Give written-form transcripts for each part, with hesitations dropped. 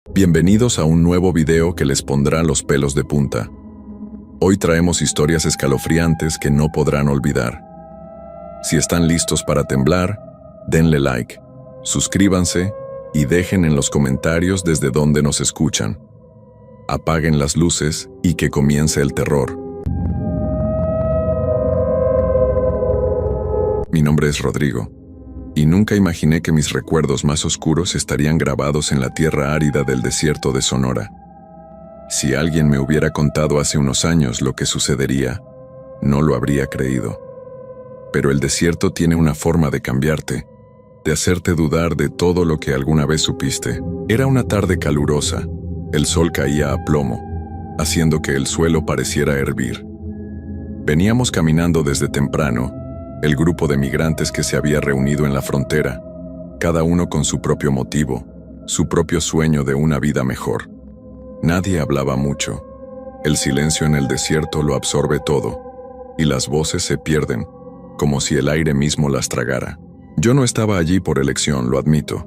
Bienvenidos a un nuevo video que les pondrá los pelos de punta. Hoy traemos historias escalofriantes que no podrán olvidar. Si están listos para temblar, denle like, suscríbanse y dejen en los comentarios desde dónde nos escuchan. Apaguen las luces y que comience el terror. Mi nombre es Rodrigo. Y nunca imaginé que mis recuerdos más oscuros estarían grabados en la tierra árida del desierto de Sonora. Si alguien me hubiera contado hace unos años lo que sucedería, no lo habría creído. Pero el desierto tiene una forma de cambiarte, de hacerte dudar de todo lo que alguna vez supiste. Era una tarde calurosa, el sol caía a plomo, haciendo que el suelo pareciera hervir. Veníamos caminando desde temprano, el grupo de migrantes que se había reunido en la frontera, cada uno con su propio motivo, su propio sueño de una vida mejor. Nadie hablaba mucho. El silencio en el desierto lo absorbe todo, y las voces se pierden, como si el aire mismo las tragara. Yo no estaba allí por elección, lo admito.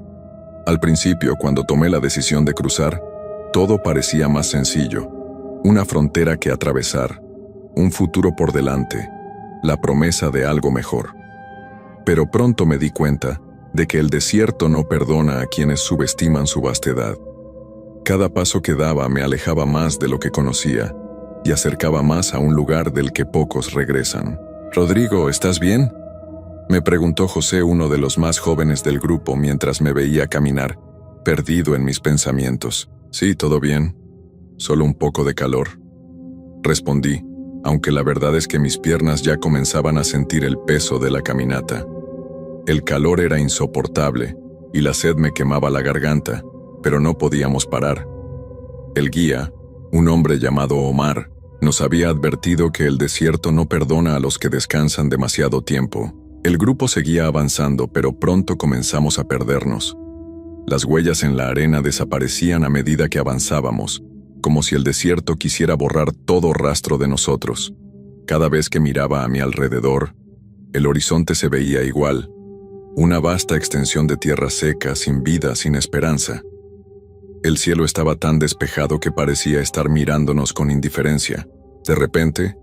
Al principio, cuando tomé la decisión de cruzar, todo parecía más sencillo. Una frontera que atravesar, un futuro por delante, la promesa de algo mejor. Pero pronto me di cuenta de que el desierto no perdona a quienes subestiman su vastedad. Cada paso que daba me alejaba más de lo que conocía y acercaba más a un lugar del que pocos regresan. «Rodrigo, ¿estás bien?», me preguntó José, uno de los más jóvenes del grupo, mientras me veía caminar, perdido en mis pensamientos. «Sí, todo bien. Solo un poco de calor», respondí, aunque la verdad es que mis piernas ya comenzaban a sentir el peso de la caminata. El calor era insoportable y la sed me quemaba la garganta, pero no podíamos parar. El guía, un hombre llamado Omar, nos había advertido que el desierto no perdona a los que descansan demasiado tiempo. El grupo seguía avanzando, pero pronto comenzamos a perdernos. Las huellas en la arena desaparecían a medida que avanzábamos, como si el desierto quisiera borrar todo rastro de nosotros. Cada vez que miraba a mi alrededor, el horizonte se veía igual, una vasta extensión de tierra seca, sin vida, sin esperanza. El cielo estaba tan despejado que parecía estar mirándonos con indiferencia. De repente,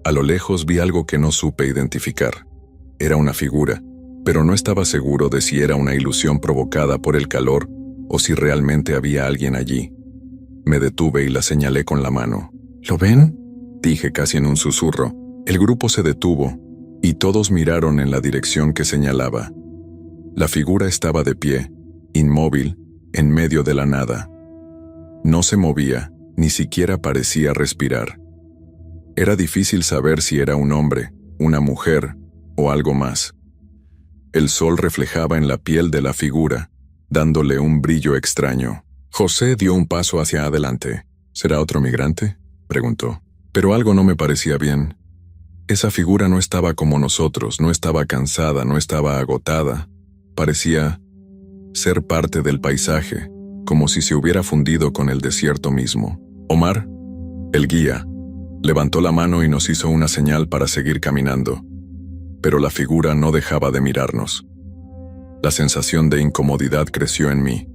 a lo lejos vi algo que no supe identificar. Era una figura, pero no estaba seguro de si era una ilusión provocada por el calor o si realmente había alguien allí. Me detuve y la señalé con la mano. «¿Lo ven?», dije casi en un susurro. El grupo se detuvo, y todos miraron en la dirección que señalaba. La figura estaba de pie, inmóvil, en medio de la nada. No se movía, ni siquiera parecía respirar. Era difícil saber si era un hombre, una mujer o algo más. El sol reflejaba en la piel de la figura, dándole un brillo extraño. José dio un paso hacia adelante. «¿Será otro migrante?», preguntó. Pero algo no me parecía bien. Esa figura no estaba como nosotros, no estaba cansada, no estaba agotada. Parecía ser parte del paisaje, como si se hubiera fundido con el desierto mismo. Omar, el guía, levantó la mano y nos hizo una señal para seguir caminando. Pero la figura no dejaba de mirarnos. La sensación de incomodidad creció en mí.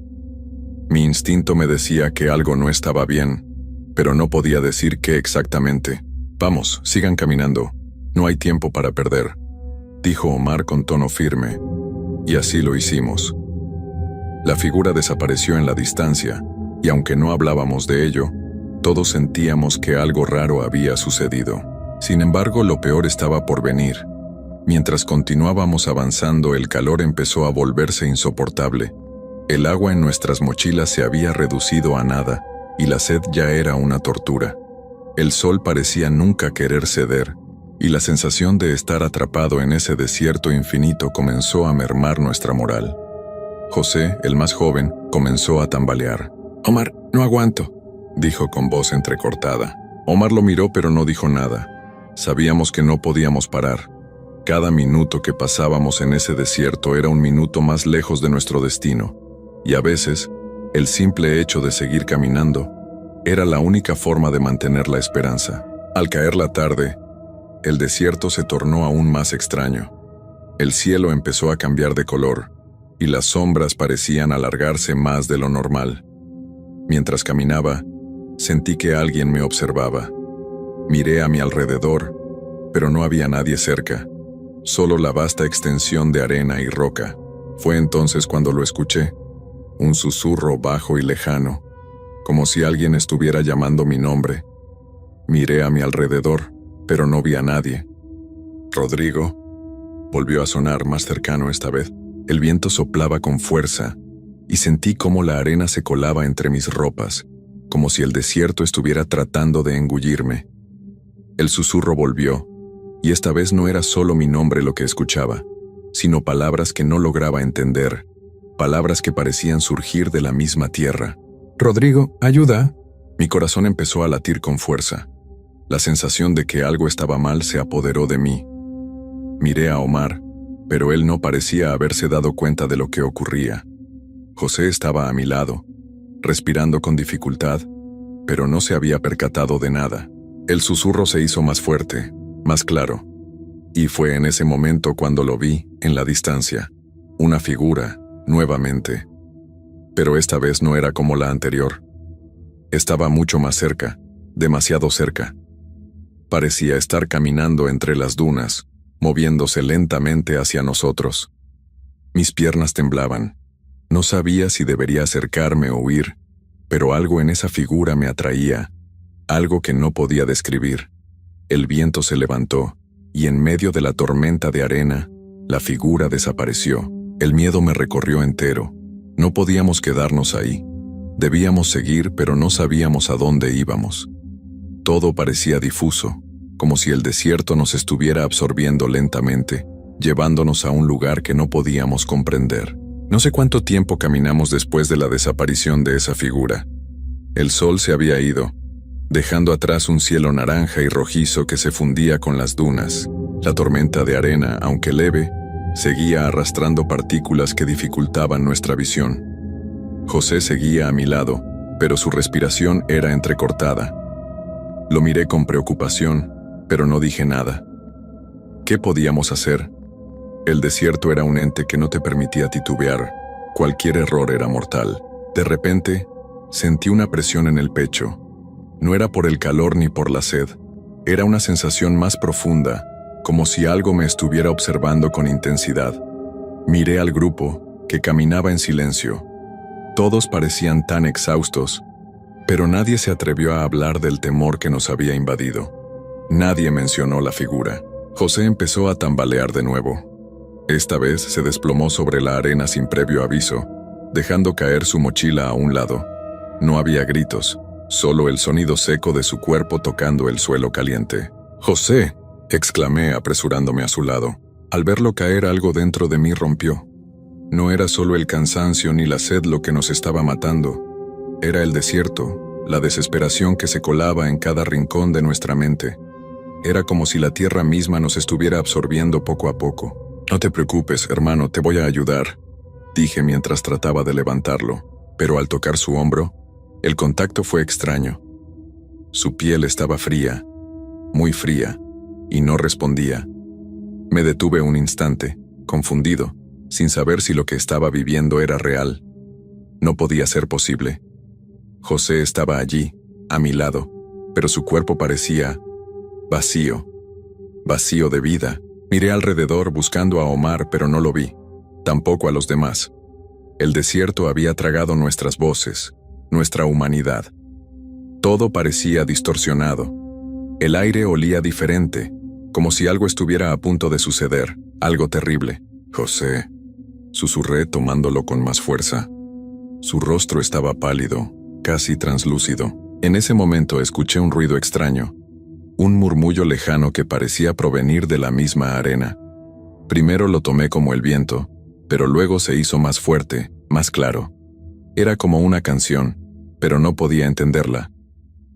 Mi instinto me decía que algo no estaba bien, pero no podía decir qué exactamente. «Vamos, sigan caminando. No hay tiempo para perder», dijo Omar con tono firme, y así lo hicimos. La figura desapareció en la distancia, y aunque no hablábamos de ello, todos sentíamos que algo raro había sucedido. Sin embargo, lo peor estaba por venir. Mientras continuábamos avanzando, el calor empezó a volverse insoportable. El agua en nuestras mochilas se había reducido a nada, y la sed ya era una tortura. El sol parecía nunca querer ceder, y la sensación de estar atrapado en ese desierto infinito comenzó a mermar nuestra moral. José, el más joven, comenzó a tambalear. «Omar, no aguanto», dijo con voz entrecortada. Omar lo miró pero no dijo nada. Sabíamos que no podíamos parar. Cada minuto que pasábamos en ese desierto era un minuto más lejos de nuestro destino. Y a veces, el simple hecho de seguir caminando era la única forma de mantener la esperanza. Al caer la tarde, el desierto se tornó aún más extraño. El cielo empezó a cambiar de color, y las sombras parecían alargarse más de lo normal. Mientras caminaba, sentí que alguien me observaba. Miré a mi alrededor, pero no había nadie cerca, solo la vasta extensión de arena y roca. Fue entonces cuando lo escuché, un susurro bajo y lejano, como si alguien estuviera llamando mi nombre. Miré a mi alrededor, pero no vi a nadie. «Rodrigo», volvió a sonar más cercano esta vez. El viento soplaba con fuerza, y sentí cómo la arena se colaba entre mis ropas, como si el desierto estuviera tratando de engullirme. El susurro volvió, y esta vez no era solo mi nombre lo que escuchaba, sino palabras que no lograba entender, palabras que parecían surgir de la misma tierra. «Rodrigo, ayuda». Mi corazón empezó a latir con fuerza. La sensación de que algo estaba mal se apoderó de mí. Miré a Omar, pero él no parecía haberse dado cuenta de lo que ocurría. José estaba a mi lado, respirando con dificultad, pero no se había percatado de nada. El susurro se hizo más fuerte, más claro, y fue en ese momento cuando lo vi, en la distancia, una figura, nuevamente. Pero esta vez no era como la anterior. Estaba mucho más cerca, demasiado cerca. Parecía estar caminando entre las dunas, moviéndose lentamente hacia nosotros. Mis piernas temblaban. No sabía si debería acercarme o huir, pero algo en esa figura me atraía, algo que no podía describir. El viento se levantó, y en medio de la tormenta de arena, la figura desapareció. El miedo me recorrió entero. No podíamos quedarnos ahí. Debíamos seguir, pero no sabíamos a dónde íbamos. Todo parecía difuso, como si el desierto nos estuviera absorbiendo lentamente, llevándonos a un lugar que no podíamos comprender. No sé cuánto tiempo caminamos después de la desaparición de esa figura. El sol se había ido, dejando atrás un cielo naranja y rojizo que se fundía con las dunas. La tormenta de arena, aunque leve, seguía arrastrando partículas que dificultaban nuestra visión. José seguía a mi lado, pero su respiración era entrecortada. Lo miré con preocupación, pero no dije nada. ¿Qué podíamos hacer? El desierto era un ente que no te permitía titubear. Cualquier error era mortal. De repente, sentí una presión en el pecho. No era por el calor ni por la sed. Era una sensación más profunda, como si algo me estuviera observando con intensidad. Miré al grupo, que caminaba en silencio. Todos parecían tan exhaustos, pero nadie se atrevió a hablar del temor que nos había invadido. Nadie mencionó la figura. José empezó a tambalear de nuevo. Esta vez se desplomó sobre la arena sin previo aviso, dejando caer su mochila a un lado. No había gritos, solo el sonido seco de su cuerpo tocando el suelo caliente. «¡José!», exclamé apresurándome a su lado. Al verlo caer, algo dentro de mí rompió. No era solo el cansancio ni la sed lo que nos estaba matando. Era el desierto, la desesperación que se colaba en cada rincón de nuestra mente. Era como si la tierra misma nos estuviera absorbiendo poco a poco. «No te preocupes, hermano, te voy a ayudar», dije mientras trataba de levantarlo, pero al tocar su hombro, el contacto fue extraño. Su piel estaba fría, muy fría, y no respondía. Me detuve un instante, confundido, sin saber si lo que estaba viviendo era real. No podía ser posible. José estaba allí, a mi lado, pero su cuerpo parecía vacío, vacío de vida. Miré alrededor buscando a Omar, pero no lo vi, tampoco a los demás. El desierto había tragado nuestras voces, nuestra humanidad. Todo parecía distorsionado. El aire olía diferente, como si algo estuviera a punto de suceder, algo terrible. «José», susurré tomándolo con más fuerza. Su rostro estaba pálido, casi translúcido. En ese momento escuché un ruido extraño, un murmullo lejano que parecía provenir de la misma arena. Primero lo tomé como el viento, pero luego se hizo más fuerte, más claro. Era como una canción, pero no podía entenderla.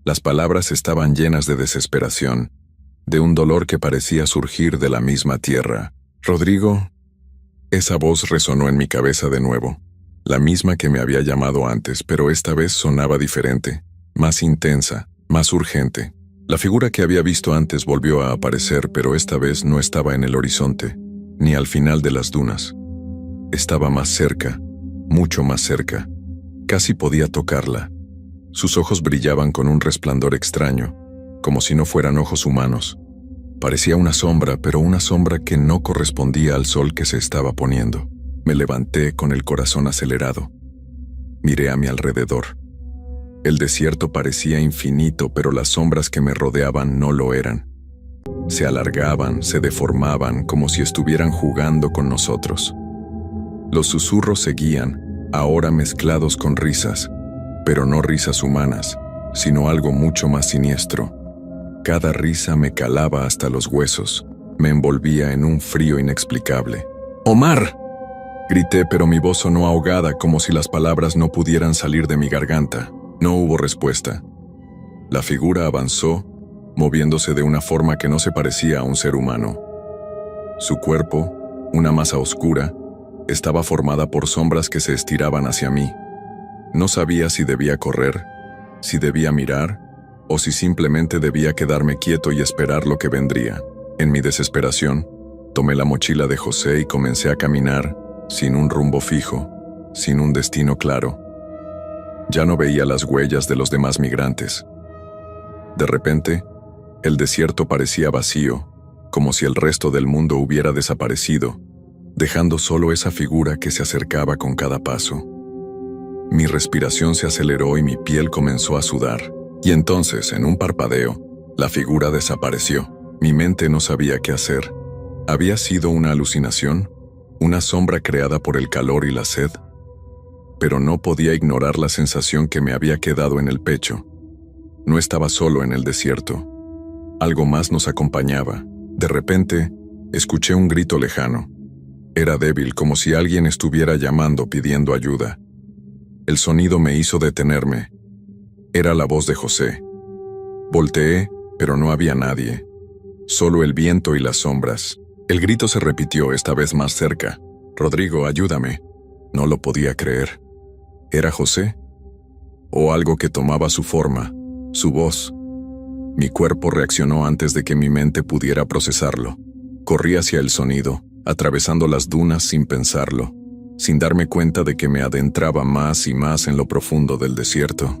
Las palabras estaban llenas de desesperación, de un dolor que parecía surgir de la misma tierra. «Rodrigo». Esa voz resonó en mi cabeza de nuevo, la misma que me había llamado antes, pero esta vez sonaba diferente, más intensa, más urgente. La figura que había visto antes volvió a aparecer, pero esta vez no estaba en el horizonte, ni al final de las dunas. Estaba más cerca, mucho más cerca. Casi podía tocarla. Sus ojos brillaban con un resplandor extraño, como si no fueran ojos humanos. Parecía una sombra, pero una sombra que no correspondía al sol que se estaba poniendo. Me levanté con el corazón acelerado. Miré a mi alrededor. El desierto parecía infinito, pero las sombras que me rodeaban no lo eran. Se alargaban, se deformaban, como si estuvieran jugando con nosotros. Los susurros seguían, ahora mezclados con risas, pero no risas humanas, sino algo mucho más siniestro. Cada risa me calaba hasta los huesos, me envolvía en un frío inexplicable. ¡Omar!, grité, pero mi voz sonó ahogada, como si las palabras no pudieran salir de mi garganta. No hubo respuesta. La figura avanzó, moviéndose de una forma que no se parecía a un ser humano. Su cuerpo, una masa oscura, estaba formada por sombras que se estiraban hacia mí. No sabía si debía correr, si debía mirar, o si simplemente debía quedarme quieto y esperar lo que vendría. En mi desesperación, tomé la mochila de José y comencé a caminar, sin un rumbo fijo, sin un destino claro. Ya no veía las huellas de los demás migrantes. De repente, el desierto parecía vacío, como si el resto del mundo hubiera desaparecido, dejando solo esa figura que se acercaba con cada paso. Mi respiración se aceleró y mi piel comenzó a sudar. Y entonces, en un parpadeo, la figura desapareció. Mi mente no sabía qué hacer. ¿Había sido una alucinación? ¿Una sombra creada por el calor y la sed? Pero no podía ignorar la sensación que me había quedado en el pecho. No estaba solo en el desierto. Algo más nos acompañaba. De repente, escuché un grito lejano. Era débil, como si alguien estuviera llamando, pidiendo ayuda. El sonido me hizo detenerme. Era la voz de José. Volteé, pero no había nadie. Solo el viento y las sombras. El grito se repitió, esta vez más cerca. «Rodrigo, ayúdame». No lo podía creer. ¿Era José? ¿O algo que tomaba su forma, su voz? Mi cuerpo reaccionó antes de que mi mente pudiera procesarlo. Corrí hacia el sonido, atravesando las dunas sin pensarlo, sin darme cuenta de que me adentraba más y más en lo profundo del desierto,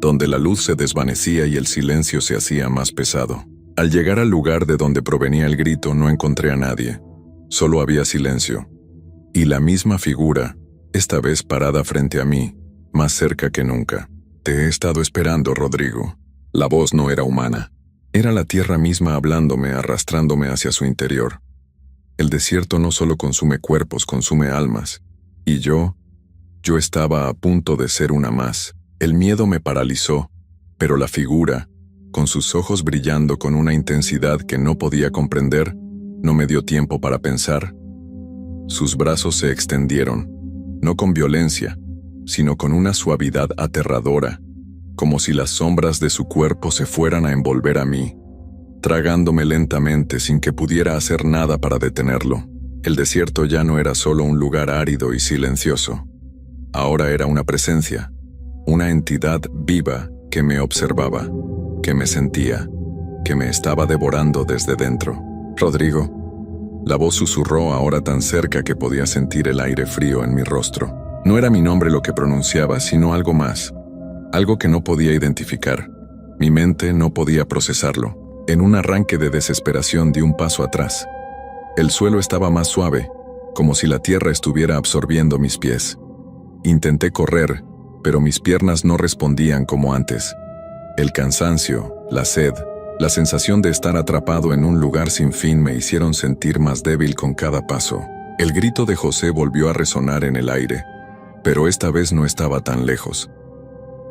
donde la luz se desvanecía y el silencio se hacía más pesado. Al llegar al lugar de donde provenía el grito, no encontré a nadie. Solo había silencio. Y la misma figura, esta vez parada frente a mí, más cerca que nunca. «Te he estado esperando, Rodrigo». La voz no era humana. Era la tierra misma hablándome, arrastrándome hacia su interior. El desierto no solo consume cuerpos, consume almas. Y yo estaba a punto de ser una más. El miedo me paralizó, pero la figura, con sus ojos brillando con una intensidad que no podía comprender, no me dio tiempo para pensar. Sus brazos se extendieron, no con violencia, sino con una suavidad aterradora, como si las sombras de su cuerpo se fueran a envolver a mí, tragándome lentamente sin que pudiera hacer nada para detenerlo. El desierto ya no era solo un lugar árido y silencioso. Ahora era una presencia, una entidad viva que me observaba, que me sentía, que me estaba devorando desde dentro. «Rodrigo». La voz susurró, ahora tan cerca que podía sentir el aire frío en mi rostro. No era mi nombre lo que pronunciaba, sino algo más, algo que no podía identificar. Mi mente no podía procesarlo. En un arranque de desesperación di un paso atrás. El suelo estaba más suave, como si la tierra estuviera absorbiendo mis pies. Intenté correr, pero mis piernas no respondían como antes. El cansancio, la sed, la sensación de estar atrapado en un lugar sin fin me hicieron sentir más débil con cada paso. El grito de José volvió a resonar en el aire, pero esta vez no estaba tan lejos.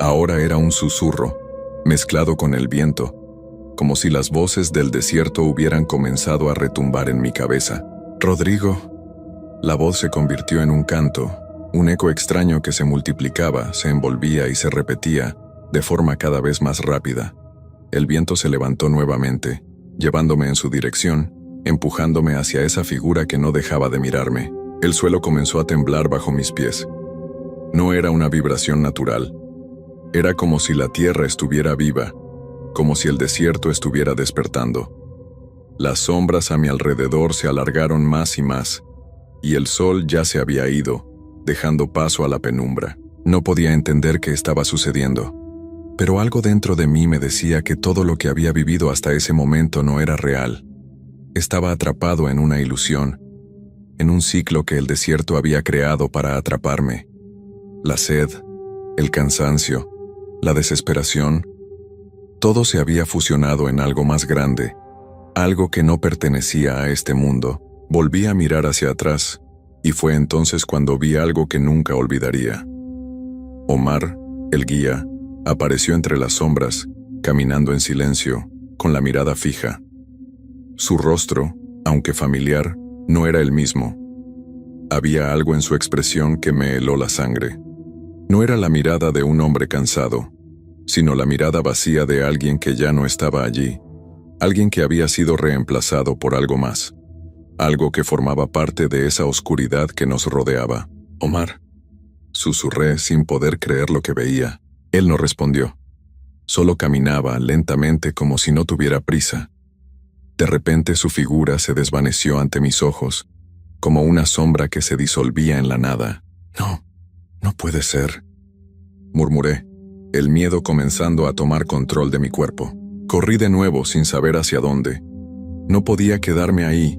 Ahora era un susurro, mezclado con el viento, como si las voces del desierto hubieran comenzado a retumbar en mi cabeza. «Rodrigo». La voz se convirtió en un canto, un eco extraño que se multiplicaba, se envolvía y se repetía, de forma cada vez más rápida. El viento se levantó nuevamente, llevándome en su dirección, empujándome hacia esa figura que no dejaba de mirarme. El suelo comenzó a temblar bajo mis pies. No era una vibración natural. Era como si la tierra estuviera viva, como si el desierto estuviera despertando. Las sombras a mi alrededor se alargaron más y más, y el sol ya se había ido, dejando paso a la penumbra. No podía entender qué estaba sucediendo. Pero algo dentro de mí me decía que todo lo que había vivido hasta ese momento no era real. Estaba atrapado en una ilusión, en un ciclo que el desierto había creado para atraparme. La sed, el cansancio, la desesperación, todo se había fusionado en algo más grande, algo que no pertenecía a este mundo. Volví a mirar hacia atrás, y fue entonces cuando vi algo que nunca olvidaría. Omar, el guía, apareció entre las sombras, caminando en silencio, con la mirada fija. Su rostro, aunque familiar, no era el mismo. Había algo en su expresión que me heló la sangre. No era la mirada de un hombre cansado, sino la mirada vacía de alguien que ya no estaba allí, alguien que había sido reemplazado por algo más, algo que formaba parte de esa oscuridad que nos rodeaba. «Omar», susurré sin poder creer lo que veía. Él no respondió. Solo caminaba lentamente como si no tuviera prisa. De repente su figura se desvaneció ante mis ojos, como una sombra que se disolvía en la nada. «No, no puede ser», murmuré, el miedo comenzando a tomar control de mi cuerpo. Corrí de nuevo sin saber hacia dónde. No podía quedarme ahí.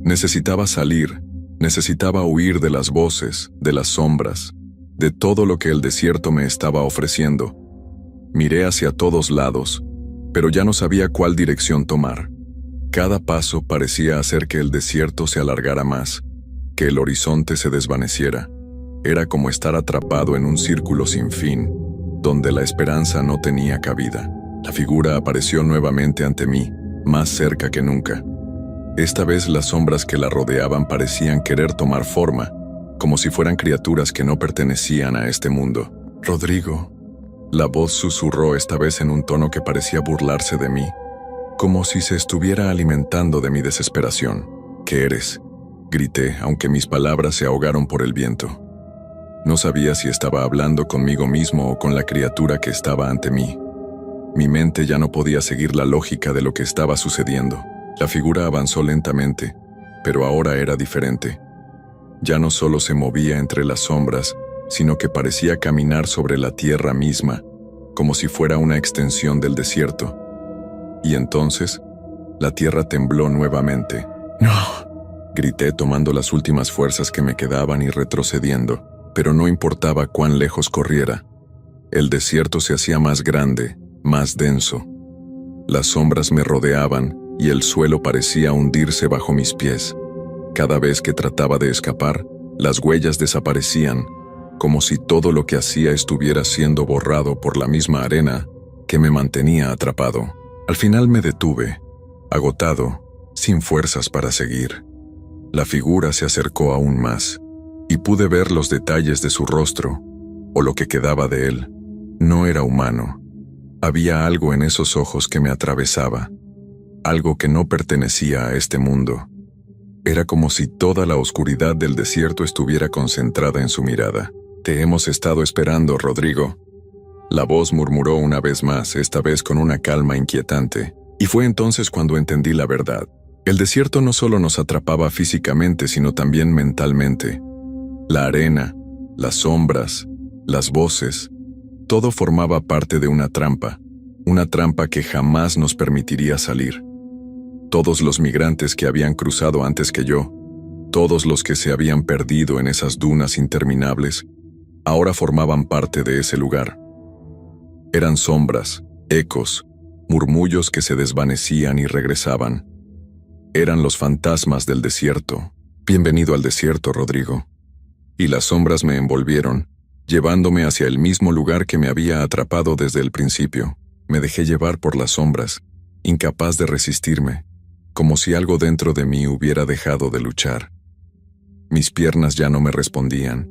Necesitaba salir, necesitaba huir de las voces, de las sombras, de todo lo que el desierto me estaba ofreciendo. Miré hacia todos lados, pero ya no sabía cuál dirección tomar. Cada paso parecía hacer que el desierto se alargara más, que el horizonte se desvaneciera. Era como estar atrapado en un círculo sin fin, donde la esperanza no tenía cabida. La figura apareció nuevamente ante mí, más cerca que nunca. Esta vez las sombras que la rodeaban parecían querer tomar forma, como si fueran criaturas que no pertenecían a este mundo. «Rodrigo», la voz susurró esta vez en un tono que parecía burlarse de mí, como si se estuviera alimentando de mi desesperación. «¿Qué eres?», grité, aunque mis palabras se ahogaron por el viento. No sabía si estaba hablando conmigo mismo o con la criatura que estaba ante mí. Mi mente ya no podía seguir la lógica de lo que estaba sucediendo. La figura avanzó lentamente, pero ahora era diferente. Ya no solo se movía entre las sombras, sino que parecía caminar sobre la tierra misma, como si fuera una extensión del desierto. Y entonces, la tierra tembló nuevamente. «¡No!», grité tomando las últimas fuerzas que me quedaban y retrocediendo, pero no importaba cuán lejos corriera. El desierto se hacía más grande, más denso. Las sombras me rodeaban y el suelo parecía hundirse bajo mis pies. Cada vez que trataba de escapar, las huellas desaparecían, como si todo lo que hacía estuviera siendo borrado por la misma arena que me mantenía atrapado. Al final me detuve, agotado, sin fuerzas para seguir. La figura se acercó aún más, y pude ver los detalles de su rostro, o lo que quedaba de él. No era humano. Había algo en esos ojos que me atravesaba, algo que no pertenecía a este mundo. Era como si toda la oscuridad del desierto estuviera concentrada en su mirada. «Te hemos estado esperando, Rodrigo», la voz murmuró una vez más, esta vez con una calma inquietante. Y fue entonces cuando entendí la verdad. El desierto no solo nos atrapaba físicamente, sino también mentalmente. La arena, las sombras, las voces, todo formaba parte de una trampa que jamás nos permitiría salir. Todos los migrantes que habían cruzado antes que yo, todos los que se habían perdido en esas dunas interminables, ahora formaban parte de ese lugar. Eran sombras, ecos, murmullos que se desvanecían y regresaban. Eran los fantasmas del desierto. «Bienvenido al desierto, Rodrigo». Y las sombras me envolvieron, llevándome hacia el mismo lugar que me había atrapado desde el principio. Me dejé llevar por las sombras, incapaz de resistirme, como si algo dentro de mí hubiera dejado de luchar. Mis piernas ya no me respondían.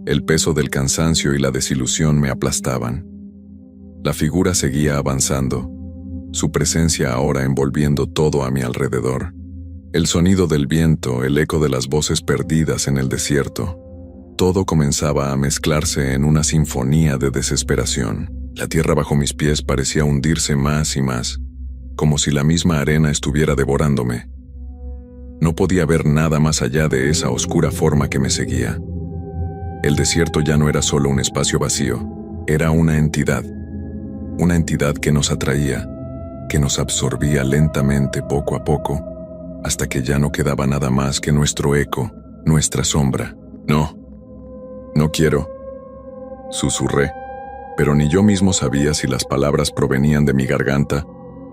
El peso del cansancio y la desilusión me aplastaban. La figura seguía avanzando, su presencia ahora envolviendo todo a mi alrededor. El sonido del viento, el eco de las voces perdidas en el desierto. Todo comenzaba a mezclarse en una sinfonía de desesperación. La tierra bajo mis pies parecía hundirse más y más, como si la misma arena estuviera devorándome. No podía ver nada más allá de esa oscura forma que me seguía. El desierto ya no era solo un espacio vacío, era una entidad. una entidad que nos atraía, que nos absorbía lentamente poco a poco, hasta que ya no quedaba nada más que nuestro eco, nuestra sombra. No, no quiero, susurré, pero ni yo mismo sabía si las palabras provenían de mi garganta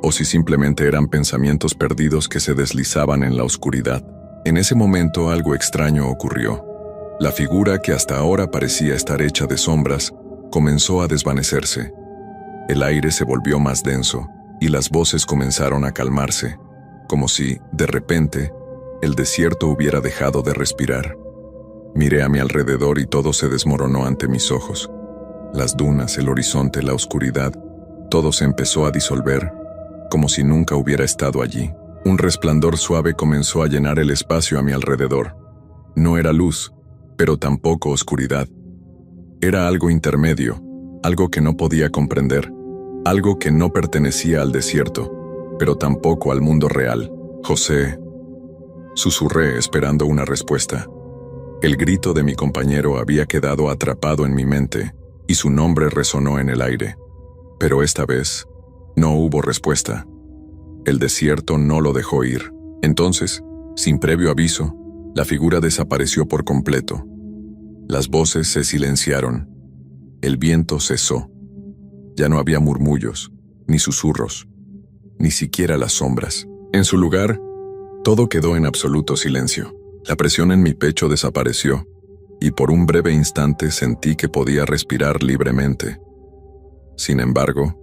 o si simplemente eran pensamientos perdidos que se deslizaban en la oscuridad. En ese momento algo extraño ocurrió. La figura que hasta ahora parecía estar hecha de sombras comenzó a desvanecerse. El aire se volvió más denso y las voces comenzaron a calmarse, como si, de repente, el desierto hubiera dejado de respirar. Miré a mi alrededor y todo se desmoronó ante mis ojos. Las dunas, el horizonte, la oscuridad, todo se empezó a disolver, como si nunca hubiera estado allí. Un resplandor suave comenzó a llenar el espacio a mi alrededor. No era luz, pero tampoco oscuridad. Era algo intermedio, algo que no podía comprender, algo que no pertenecía al desierto, pero tampoco al mundo real. José, susurré esperando una respuesta. El grito de mi compañero había quedado atrapado en mi mente y su nombre resonó en el aire. Pero esta vez, no hubo respuesta. El desierto no lo dejó ir. Entonces, sin previo aviso, la figura desapareció por completo. Las voces se silenciaron. El viento cesó. Ya no había murmullos, ni susurros, ni siquiera las sombras. En su lugar, todo quedó en absoluto silencio. La presión en mi pecho desapareció, y por un breve instante sentí que podía respirar libremente. Sin embargo,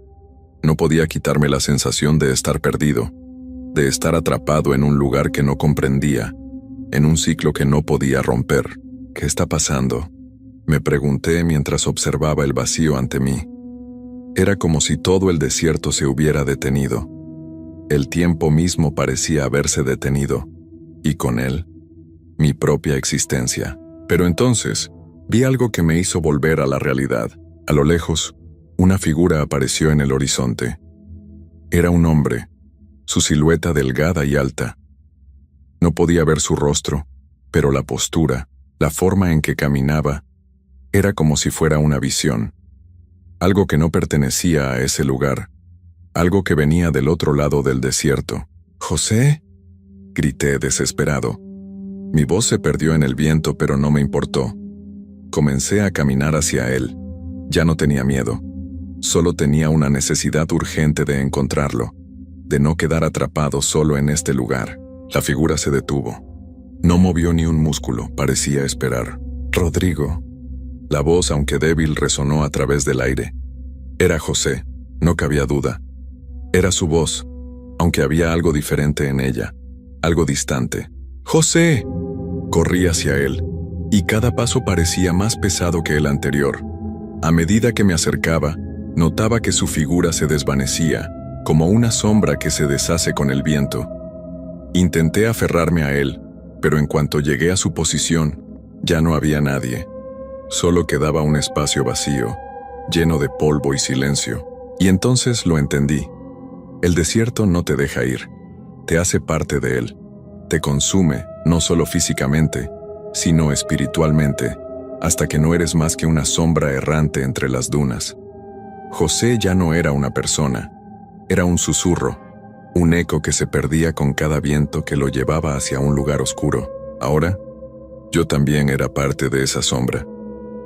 no podía quitarme la sensación de estar perdido, de estar atrapado en un lugar que no comprendía, en un ciclo que no podía romper. ¿Qué está pasando?, me pregunté mientras observaba el vacío ante mí. Era como si todo el desierto se hubiera detenido. El tiempo mismo parecía haberse detenido, y con él, mi propia existencia. Pero entonces, vi algo que me hizo volver a la realidad. A lo lejos, una figura apareció en el horizonte. Era un hombre, su silueta delgada y alta. No podía ver su rostro, pero la postura, la forma en que caminaba, era como si fuera una visión. Algo que no pertenecía a ese lugar, algo que venía del otro lado del desierto. «¿José?», grité desesperado. Mi voz se perdió en el viento, pero no me importó. Comencé a caminar hacia él. Ya no tenía miedo. Solo tenía una necesidad urgente de encontrarlo, de no quedar atrapado solo en este lugar. La figura se detuvo. No movió ni un músculo, parecía esperar. «Rodrigo». La voz, aunque débil, resonó a través del aire. Era José, no cabía duda. Era su voz, aunque había algo diferente en ella, algo distante. «¡José!». Corrí hacia él, y cada paso parecía más pesado que el anterior. A medida que me acercaba, notaba que su figura se desvanecía, como una sombra que se deshace con el viento. Intenté aferrarme a él, pero en cuanto llegué a su posición, ya no había nadie. Solo quedaba un espacio vacío, lleno de polvo y silencio. Y entonces lo entendí. El desierto no te deja ir, te hace parte de él. Te consume, no solo físicamente, sino espiritualmente, hasta que no eres más que una sombra errante entre las dunas. José ya no era una persona, era un susurro, un eco que se perdía con cada viento que lo llevaba hacia un lugar oscuro. Ahora, yo también era parte de esa sombra.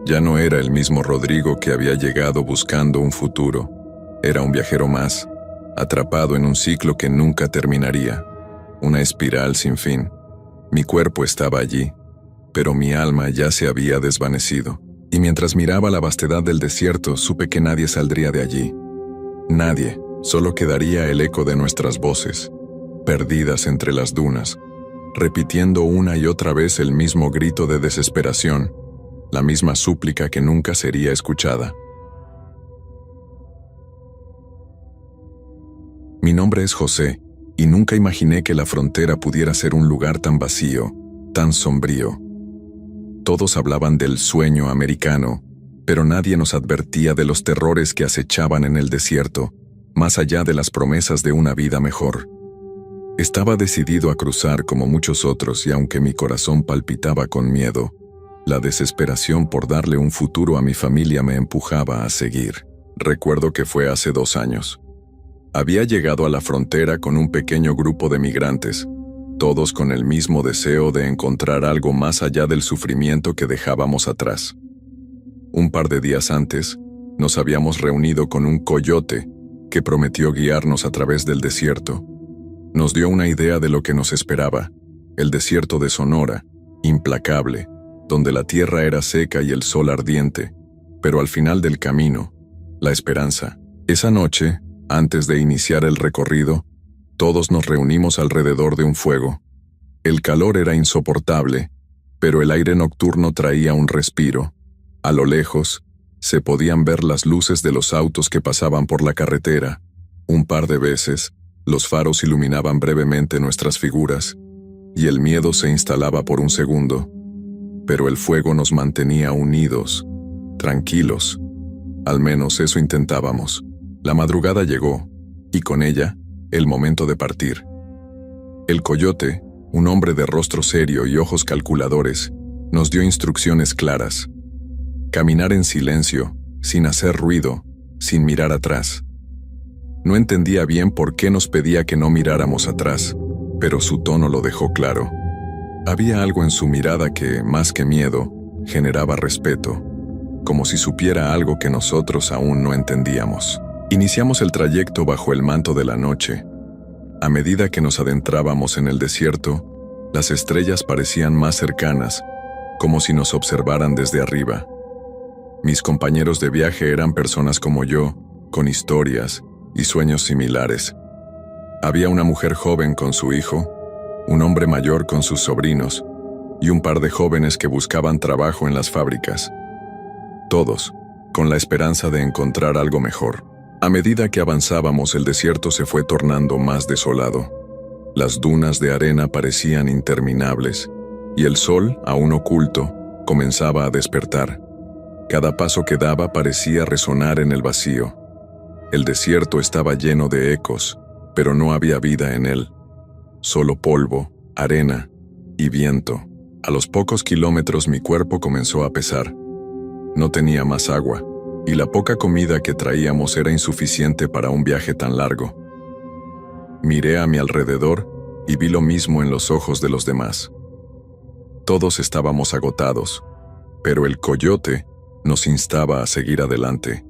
Ya no era el mismo Rodrigo que había llegado buscando un futuro. Era un viajero más, atrapado en un ciclo que nunca terminaría, una espiral sin fin. Mi cuerpo estaba allí, pero mi alma ya se había desvanecido. Y mientras miraba la vastedad del desierto, supe que nadie saldría de allí. Nadie, solo quedaría el eco de nuestras voces, perdidas entre las dunas, repitiendo una y otra vez el mismo grito de desesperación, la misma súplica que nunca sería escuchada. Mi nombre es José, y nunca imaginé que la frontera pudiera ser un lugar tan vacío, tan sombrío. Todos hablaban del sueño americano, pero nadie nos advertía de los terrores que acechaban en el desierto, más allá de las promesas de una vida mejor. Estaba decidido a cruzar como muchos otros, y aunque mi corazón palpitaba con miedo, la desesperación por darle un futuro a mi familia me empujaba a seguir. Recuerdo que fue hace 2 años. Había llegado a la frontera con un pequeño grupo de migrantes, todos con el mismo deseo de encontrar algo más allá del sufrimiento que dejábamos atrás. Un par de días antes, nos habíamos reunido con un coyote que prometió guiarnos a través del desierto. Nos dio una idea de lo que nos esperaba, el desierto de Sonora, implacable, donde la tierra era seca y el sol ardiente, pero al final del camino, la esperanza. Esa noche, antes de iniciar el recorrido, todos nos reunimos alrededor de un fuego. El calor era insoportable, pero el aire nocturno traía un respiro. A lo lejos, se podían ver las luces de los autos que pasaban por la carretera. Un par de veces, los faros iluminaban brevemente nuestras figuras, y el miedo se instalaba por un segundo. Pero el fuego nos mantenía unidos, tranquilos. Al menos eso intentábamos. La madrugada llegó, y con ella, el momento de partir. El coyote, un hombre de rostro serio y ojos calculadores, nos dio instrucciones claras. Caminar en silencio, sin hacer ruido, sin mirar atrás. No entendía bien por qué nos pedía que no miráramos atrás, pero su tono lo dejó claro. Había algo en su mirada que, más que miedo, generaba respeto, como si supiera algo que nosotros aún no entendíamos. Iniciamos el trayecto bajo el manto de la noche. A medida que nos adentrábamos en el desierto, las estrellas parecían más cercanas, como si nos observaran desde arriba. Mis compañeros de viaje eran personas como yo, con historias y sueños similares. Había una mujer joven con su hijo, un hombre mayor con sus sobrinos, y un par de jóvenes que buscaban trabajo en las fábricas. Todos, con la esperanza de encontrar algo mejor. A medida que avanzábamos, el desierto se fue tornando más desolado. Las dunas de arena parecían interminables, y el sol, aún oculto, comenzaba a despertar. Cada paso que daba parecía resonar en el vacío. El desierto estaba lleno de ecos, pero no había vida en él. Solo polvo, arena y viento. A los pocos kilómetros mi cuerpo comenzó a pesar. No tenía más agua, y la poca comida que traíamos era insuficiente para un viaje tan largo. Miré a mi alrededor y vi lo mismo en los ojos de los demás. Todos estábamos agotados, pero el coyote nos instaba a seguir adelante.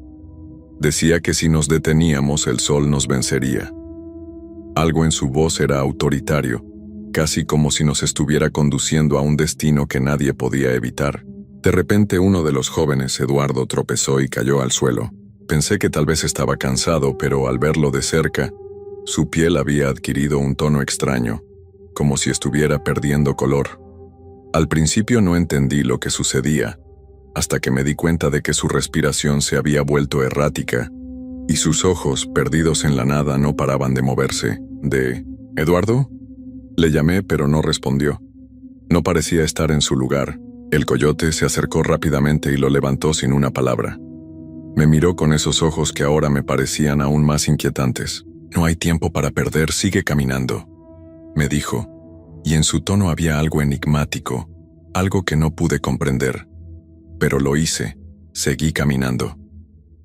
Decía que si nos deteníamos el sol nos vencería. Algo en su voz era autoritario, casi como si nos estuviera conduciendo a un destino que nadie podía evitar. De repente uno de los jóvenes, Eduardo, tropezó y cayó al suelo. Pensé que tal vez estaba cansado, pero al verlo de cerca, su piel había adquirido un tono extraño, como si estuviera perdiendo color. Al principio no entendí lo que sucedía, hasta que me di cuenta de que su respiración se había vuelto errática, y sus ojos, perdidos en la nada, no paraban de moverse. ¿Eduardo? Le llamé, pero no respondió. No parecía estar en su lugar. El coyote se acercó rápidamente y lo levantó sin una palabra. Me miró con esos ojos que ahora me parecían aún más inquietantes. «No hay tiempo para perder, sigue caminando», me dijo, y en su tono había algo enigmático, algo que no pude comprender. Pero lo hice, seguí caminando.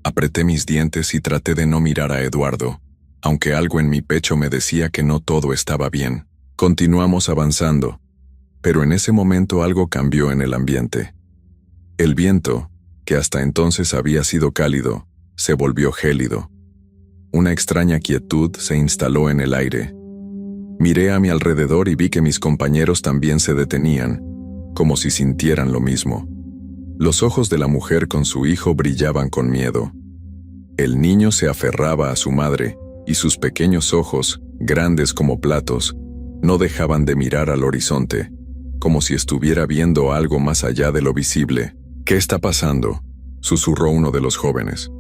Apreté mis dientes y traté de no mirar a Eduardo, aunque algo en mi pecho me decía que no todo estaba bien. Continuamos avanzando, pero en ese momento algo cambió en el ambiente. El viento, que hasta entonces había sido cálido, se volvió gélido. Una extraña quietud se instaló en el aire. Miré a mi alrededor y vi que mis compañeros también se detenían, como si sintieran lo mismo. Los ojos de la mujer con su hijo brillaban con miedo. El niño se aferraba a su madre, y sus pequeños ojos, grandes como platos, no dejaban de mirar al horizonte, como si estuviera viendo algo más allá de lo visible. «¿Qué está pasando?», susurró uno de los jóvenes.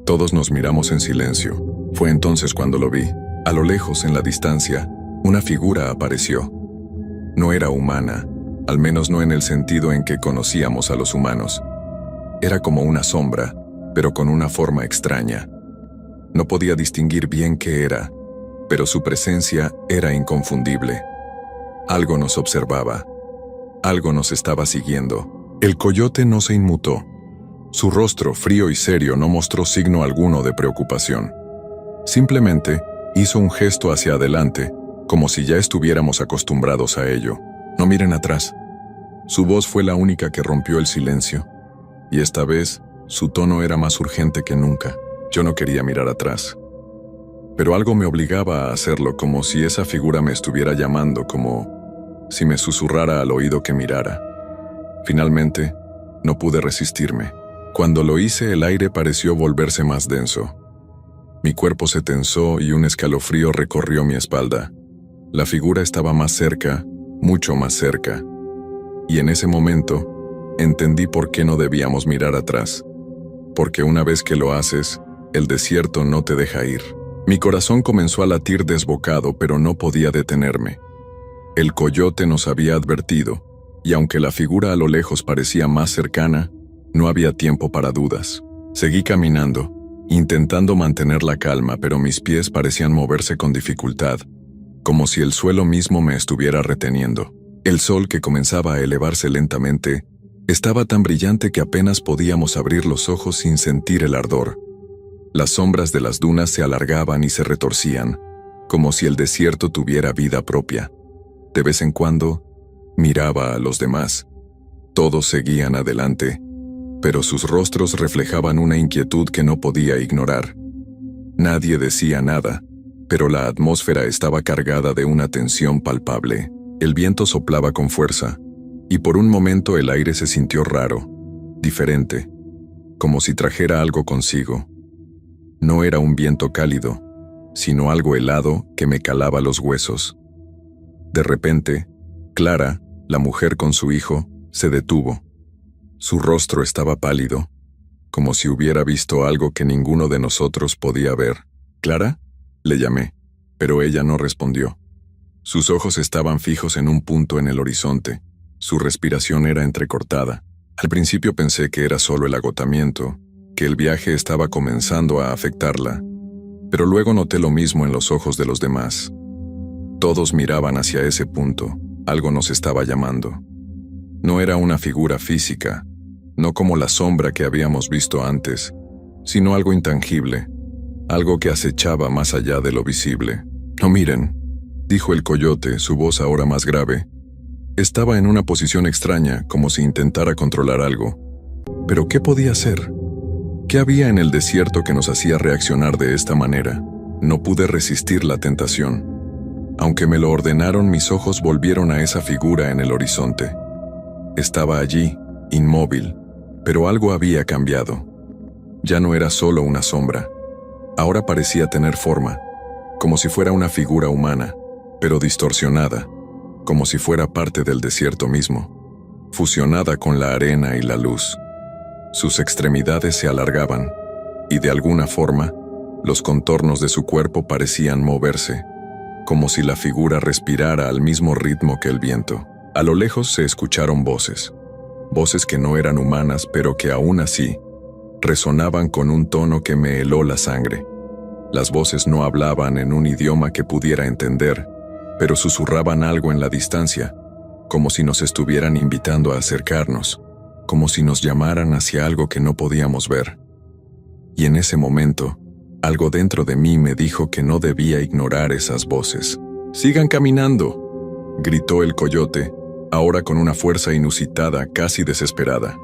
Todos nos miramos en silencio. Fue entonces cuando lo vi. A lo lejos, en la distancia, una figura apareció. No era humana, al menos no en el sentido en que conocíamos a los humanos. Era como una sombra, pero con una forma extraña. No podía distinguir bien qué era, pero su presencia era inconfundible. Algo nos observaba. Algo nos estaba siguiendo. El coyote no se inmutó. Su rostro, frío y serio, no mostró signo alguno de preocupación. Simplemente hizo un gesto hacia adelante, como si ya estuviéramos acostumbrados a ello. «No miren atrás». Su voz fue la única que rompió el silencio, y esta vez su tono era más urgente que nunca. Yo no quería mirar atrás, pero algo me obligaba a hacerlo, como si esa figura me estuviera llamando, como si me susurrara al oído que mirara. Finalmente, no pude resistirme. Cuando lo hice, el aire pareció volverse más denso. Mi cuerpo se tensó y un escalofrío recorrió mi espalda. La figura estaba más cerca, mucho más cerca. Y en ese momento, entendí por qué no debíamos mirar atrás. Porque una vez que lo haces, el desierto no te deja ir. Mi corazón comenzó a latir desbocado, pero no podía detenerme. El coyote nos había advertido, y aunque la figura a lo lejos parecía más cercana, no había tiempo para dudas. Seguí caminando, intentando mantener la calma, pero mis pies parecían moverse con dificultad, como si el suelo mismo me estuviera reteniendo. El sol, que comenzaba a elevarse lentamente, estaba tan brillante que apenas podíamos abrir los ojos sin sentir el ardor. Las sombras de las dunas se alargaban y se retorcían, como si el desierto tuviera vida propia. De vez en cuando, miraba a los demás. Todos seguían adelante, pero sus rostros reflejaban una inquietud que no podía ignorar. Nadie decía nada, pero la atmósfera estaba cargada de una tensión palpable. El viento soplaba con fuerza, y por un momento el aire se sintió raro, diferente, como si trajera algo consigo. No era un viento cálido, sino algo helado que me calaba los huesos. De repente, Clara, la mujer con su hijo, se detuvo. Su rostro estaba pálido, como si hubiera visto algo que ninguno de nosotros podía ver. «¿Clara?», le llamé, pero ella no respondió. Sus ojos estaban fijos en un punto en el horizonte. Su respiración era entrecortada. Al principio pensé que era solo el agotamiento, que el viaje estaba comenzando a afectarla, pero luego noté lo mismo en los ojos de los demás. Todos miraban hacia ese punto. Algo nos estaba llamando. No era una figura física, no como la sombra que habíamos visto antes, sino algo intangible, algo que acechaba más allá de lo visible. «No miren», dijo el coyote, su voz ahora más grave. Estaba en una posición extraña, como si intentara controlar algo. ¿Pero qué podía hacer? ¿Qué había en el desierto que nos hacía reaccionar de esta manera? No pude resistir la tentación. Aunque me lo ordenaron, mis ojos volvieron a esa figura en el horizonte. Estaba allí, inmóvil, pero algo había cambiado. Ya no era solo una sombra. Ahora parecía tener forma, como si fuera una figura humana, pero distorsionada, como si fuera parte del desierto mismo, fusionada con la arena y la luz. Sus extremidades se alargaban, y de alguna forma, los contornos de su cuerpo parecían moverse, como si la figura respirara al mismo ritmo que el viento. A lo lejos se escucharon voces, voces que no eran humanas, pero que aún así resonaban con un tono que me heló la sangre. Las voces no hablaban en un idioma que pudiera entender, pero susurraban algo en la distancia, como si nos estuvieran invitando a acercarnos, como si nos llamaran hacia algo que no podíamos ver. Y en ese momento, algo dentro de mí me dijo que no debía ignorar esas voces. «¡Sigan caminando!», gritó el coyote, ahora con una fuerza inusitada, casi desesperada.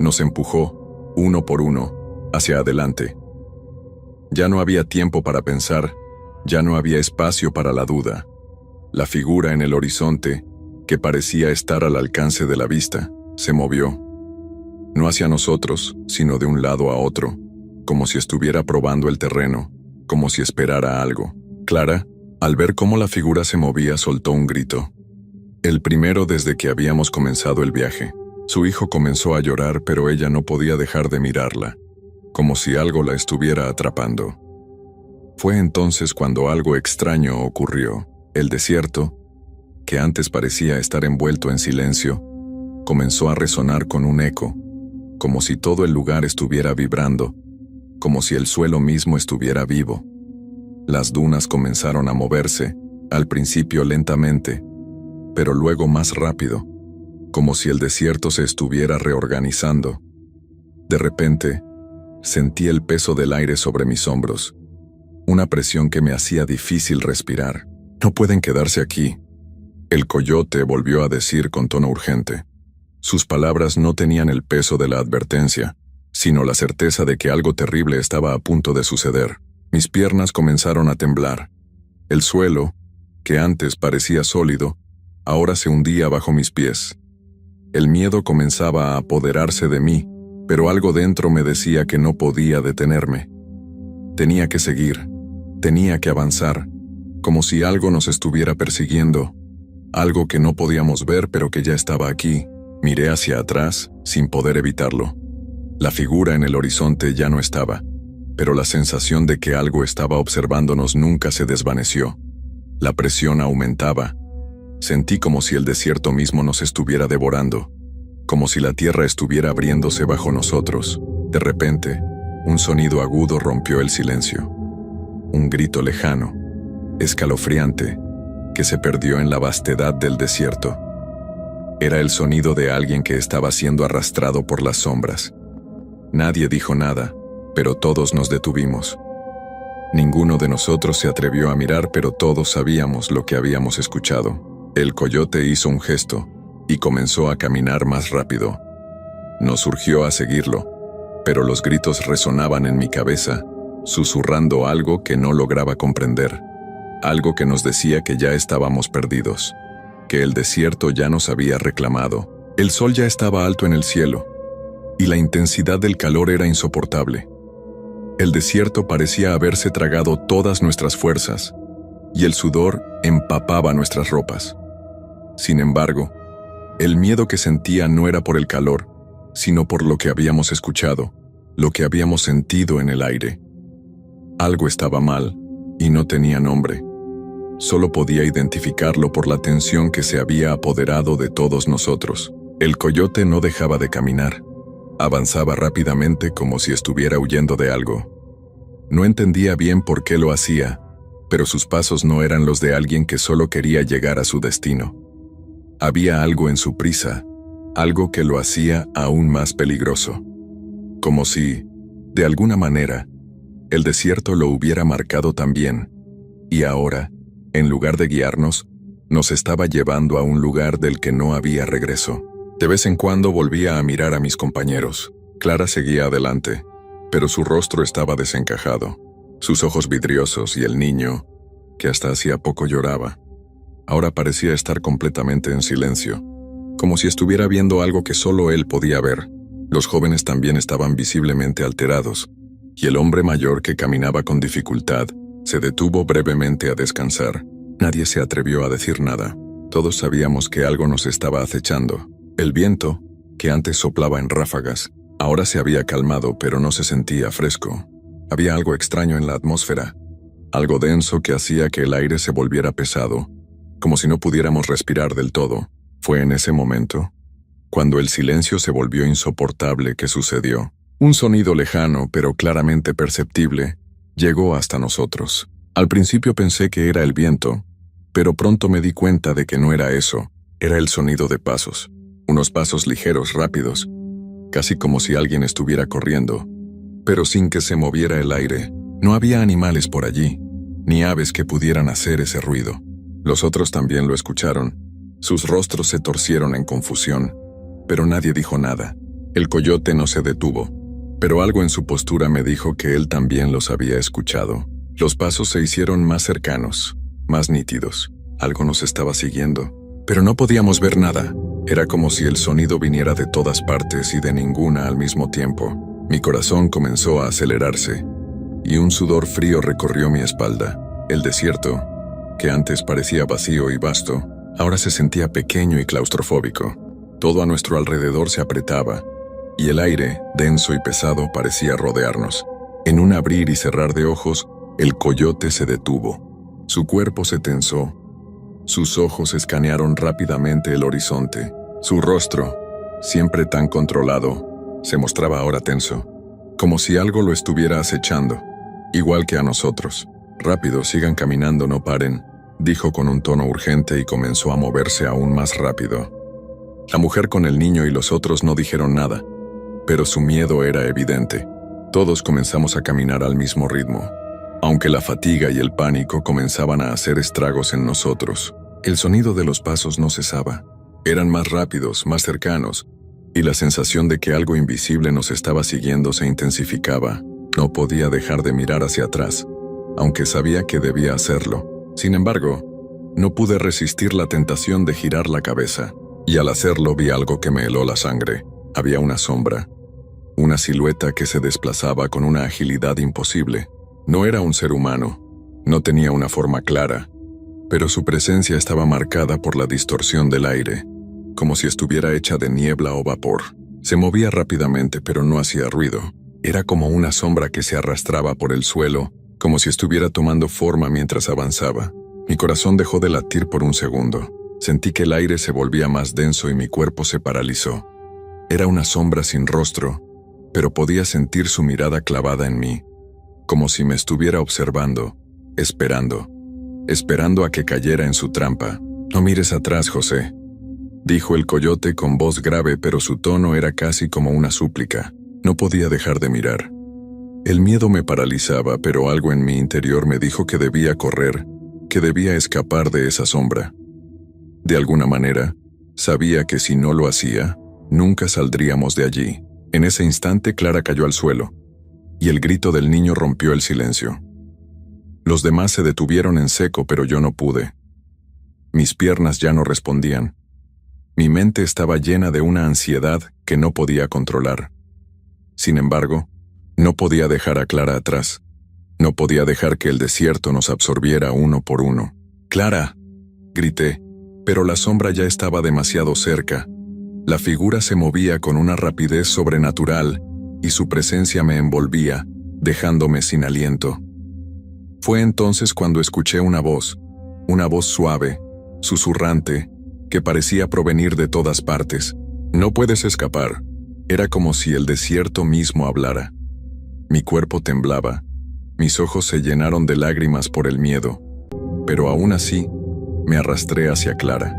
Nos empujó, uno por uno, hacia adelante. Ya no había tiempo para pensar, ya no había espacio para la duda. La figura en el horizonte, que parecía estar al alcance de la vista, se movió. No hacia nosotros, sino de un lado a otro, como si estuviera probando el terreno, como si esperara algo. Clara, al ver cómo la figura se movía, soltó un grito. El primero desde que habíamos comenzado el viaje. Su hijo comenzó a llorar, pero ella no podía dejar de mirarla, como si algo la estuviera atrapando. Fue entonces cuando algo extraño ocurrió. El desierto, que antes parecía estar envuelto en silencio, comenzó a resonar con un eco, como si todo el lugar estuviera vibrando, como si el suelo mismo estuviera vivo. Las dunas comenzaron a moverse, al principio lentamente, pero luego más rápido, como si el desierto se estuviera reorganizando. De repente, sentí el peso del aire sobre mis hombros, una presión que me hacía difícil respirar. «No pueden quedarse aquí», el coyote volvió a decir con tono urgente. Sus palabras no tenían el peso de la advertencia, sino la certeza de que algo terrible estaba a punto de suceder. Mis piernas comenzaron a temblar. El suelo, que antes parecía sólido, ahora se hundía bajo mis pies. El miedo comenzaba a apoderarse de mí, pero algo dentro me decía que no podía detenerme. Tenía que seguir, tenía que avanzar, como si algo nos estuviera persiguiendo, algo que no podíamos ver pero que ya estaba aquí. Miré hacia atrás, sin poder evitarlo. La figura en el horizonte ya no estaba, pero la sensación de que algo estaba observándonos nunca se desvaneció. La presión aumentaba. Sentí como si el desierto mismo nos estuviera devorando, como si la tierra estuviera abriéndose bajo nosotros. De repente, un sonido agudo rompió el silencio. Un grito lejano, escalofriante, que se perdió en la vastedad del desierto. Era el sonido de alguien que estaba siendo arrastrado por las sombras. Nadie dijo nada, pero todos nos detuvimos. Ninguno de nosotros se atrevió a mirar, pero todos sabíamos lo que habíamos escuchado. El coyote hizo un gesto y comenzó a caminar más rápido. Nos urgió a seguirlo, pero los gritos resonaban en mi cabeza, susurrando algo que no lograba comprender. Algo que nos decía que ya estábamos perdidos, que el desierto ya nos había reclamado. El sol ya estaba alto en el cielo, y la intensidad del calor era insoportable. El desierto parecía haberse tragado todas nuestras fuerzas, y el sudor empapaba nuestras ropas. Sin embargo, el miedo que sentía no era por el calor, sino por lo que habíamos escuchado, lo que habíamos sentido en el aire. Algo estaba mal, y no tenía nombre. Solo podía identificarlo por la tensión que se había apoderado de todos nosotros. El coyote no dejaba de caminar. Avanzaba rápidamente como si estuviera huyendo de algo. No entendía bien por qué lo hacía, pero sus pasos no eran los de alguien que solo quería llegar a su destino. Había algo en su prisa, algo que lo hacía aún más peligroso. Como si, de alguna manera, el desierto lo hubiera marcado también, y ahora, en lugar de guiarnos, nos estaba llevando a un lugar del que no había regreso. De vez en cuando volvía a mirar a mis compañeros. Clara seguía adelante, pero su rostro estaba desencajado, sus ojos vidriosos, y el niño, que hasta hacía poco lloraba, ahora parecía estar completamente en silencio, como si estuviera viendo algo que solo él podía ver. Los jóvenes también estaban visiblemente alterados, y el hombre mayor, que caminaba con dificultad, se detuvo brevemente a descansar. Nadie se atrevió a decir nada. Todos sabíamos que algo nos estaba acechando. El viento, que antes soplaba en ráfagas, ahora se había calmado, pero no se sentía fresco. Había algo extraño en la atmósfera, algo denso que hacía que el aire se volviera pesado, como si no pudiéramos respirar del todo. Fue en ese momento, cuando el silencio se volvió insoportable, que sucedió. Un sonido lejano, pero claramente perceptible, llegó hasta nosotros. Al principio pensé que era el viento, pero pronto me di cuenta de que no era eso. Era el sonido de pasos. Unos pasos ligeros, rápidos, casi como si alguien estuviera corriendo, pero sin que se moviera el aire. No había animales por allí, ni aves que pudieran hacer ese ruido. Los otros también lo escucharon. Sus rostros se torcieron en confusión, pero nadie dijo nada. El coyote no se detuvo, pero algo en su postura me dijo que él también los había escuchado. Los pasos se hicieron más cercanos, más nítidos. Algo nos estaba siguiendo, pero no podíamos ver nada. Era como si el sonido viniera de todas partes y de ninguna al mismo tiempo. Mi corazón comenzó a acelerarse, y un sudor frío recorrió mi espalda. El desierto, que antes parecía vacío y vasto, ahora se sentía pequeño y claustrofóbico. Todo a nuestro alrededor se apretaba, y el aire, denso y pesado, parecía rodearnos. En un abrir y cerrar de ojos, el coyote se detuvo. Su cuerpo se tensó. Sus ojos escanearon rápidamente el horizonte. Su rostro, siempre tan controlado, se mostraba ahora tenso, como si algo lo estuviera acechando, igual que a nosotros. «Rápido, sigan caminando, no paren», dijo con un tono urgente y comenzó a moverse aún más rápido. La mujer con el niño y los otros no dijeron nada. pero su miedo era evidente. Todos comenzamos a caminar al mismo ritmo, aunque la fatiga y el pánico comenzaban a hacer estragos en nosotros. El sonido de los pasos no cesaba. Eran más rápidos, más cercanos, y la sensación de que algo invisible nos estaba siguiendo se intensificaba. No podía dejar de mirar hacia atrás, aunque sabía que debía hacerlo. Sin embargo, no pude resistir la tentación de girar la cabeza, y al hacerlo vi algo que me heló la sangre. Había una sombra, una silueta que se desplazaba con una agilidad imposible. No era un ser humano, no tenía una forma clara, pero su presencia estaba marcada por la distorsión del aire, como si estuviera hecha de niebla o vapor. Se movía rápidamente, pero no hacía ruido. Era como una sombra que se arrastraba por el suelo, como si estuviera tomando forma mientras avanzaba. Mi corazón dejó de latir por un segundo. Sentí que el aire se volvía más denso y mi cuerpo se paralizó. Era una sombra sin rostro, pero podía sentir su mirada clavada en mí, como si me estuviera observando, esperando a que cayera en su trampa. «No mires atrás, José», dijo el coyote con voz grave, pero su tono era casi como una súplica. No podía dejar de mirar. El miedo me paralizaba, pero algo en mi interior me dijo que debía correr, que debía escapar de esa sombra. De alguna manera, sabía que si no lo hacía, nunca saldríamos de allí. En ese instante Clara cayó al suelo, y el grito del niño rompió el silencio. Los demás se detuvieron en seco, pero yo no pude. Mis piernas ya no respondían. Mi mente estaba llena de una ansiedad que no podía controlar. Sin embargo, no podía dejar a Clara atrás. No podía dejar que el desierto nos absorbiera uno por uno. «¡Clara!», grité, pero la sombra ya estaba demasiado cerca. La figura se movía con una rapidez sobrenatural y su presencia me envolvía, dejándome sin aliento. Fue entonces cuando escuché una voz suave, susurrante, que parecía provenir de todas partes. «No puedes escapar». Era como si el desierto mismo hablara. Mi cuerpo temblaba, mis ojos se llenaron de lágrimas por el miedo, pero aún así, me arrastré hacia Clara.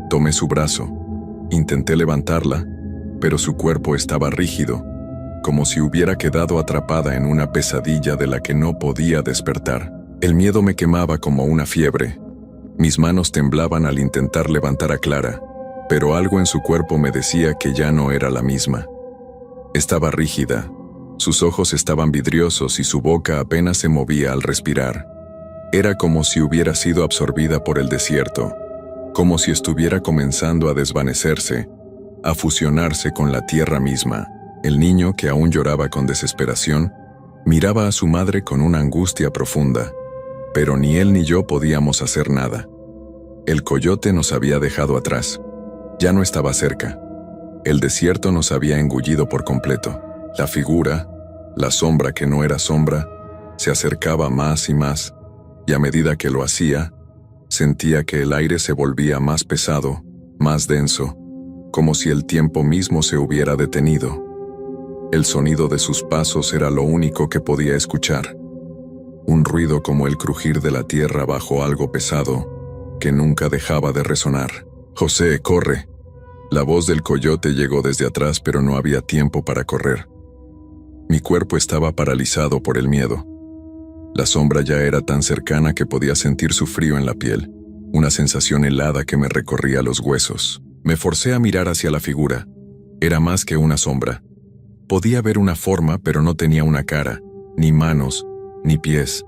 Tomé su brazo, intenté levantarla, pero su cuerpo estaba rígido, como si hubiera quedado atrapada en una pesadilla de la que no podía despertar. El miedo me quemaba como una fiebre. Mis manos temblaban al intentar levantar a Clara, pero algo en su cuerpo me decía que ya no era la misma. Estaba rígida, sus ojos estaban vidriosos y su boca apenas se movía al respirar. Era como si hubiera sido absorbida por el desierto, como si estuviera comenzando a desvanecerse, a fusionarse con la tierra misma. El niño, que aún lloraba con desesperación, miraba a su madre con una angustia profunda, pero ni él ni yo podíamos hacer nada. El coyote nos había dejado atrás. Ya no estaba cerca. El desierto nos había engullido por completo. La figura, la sombra que no era sombra, se acercaba más y más, y a medida que lo hacía, sentía que el aire se volvía más pesado, más denso, como si el tiempo mismo se hubiera detenido. El sonido de sus pasos era lo único que podía escuchar. Un ruido como el crujir de la tierra bajo algo pesado, que nunca dejaba de resonar. «José, corre». La voz del coyote llegó desde atrás, pero no había tiempo para correr. Mi cuerpo estaba paralizado por el miedo. La sombra ya era tan cercana que podía sentir su frío en la piel, una sensación helada que me recorría los huesos. Me forcé a mirar hacia la figura. Era más que una sombra. Podía ver una forma, pero no tenía una cara, ni manos, ni pies.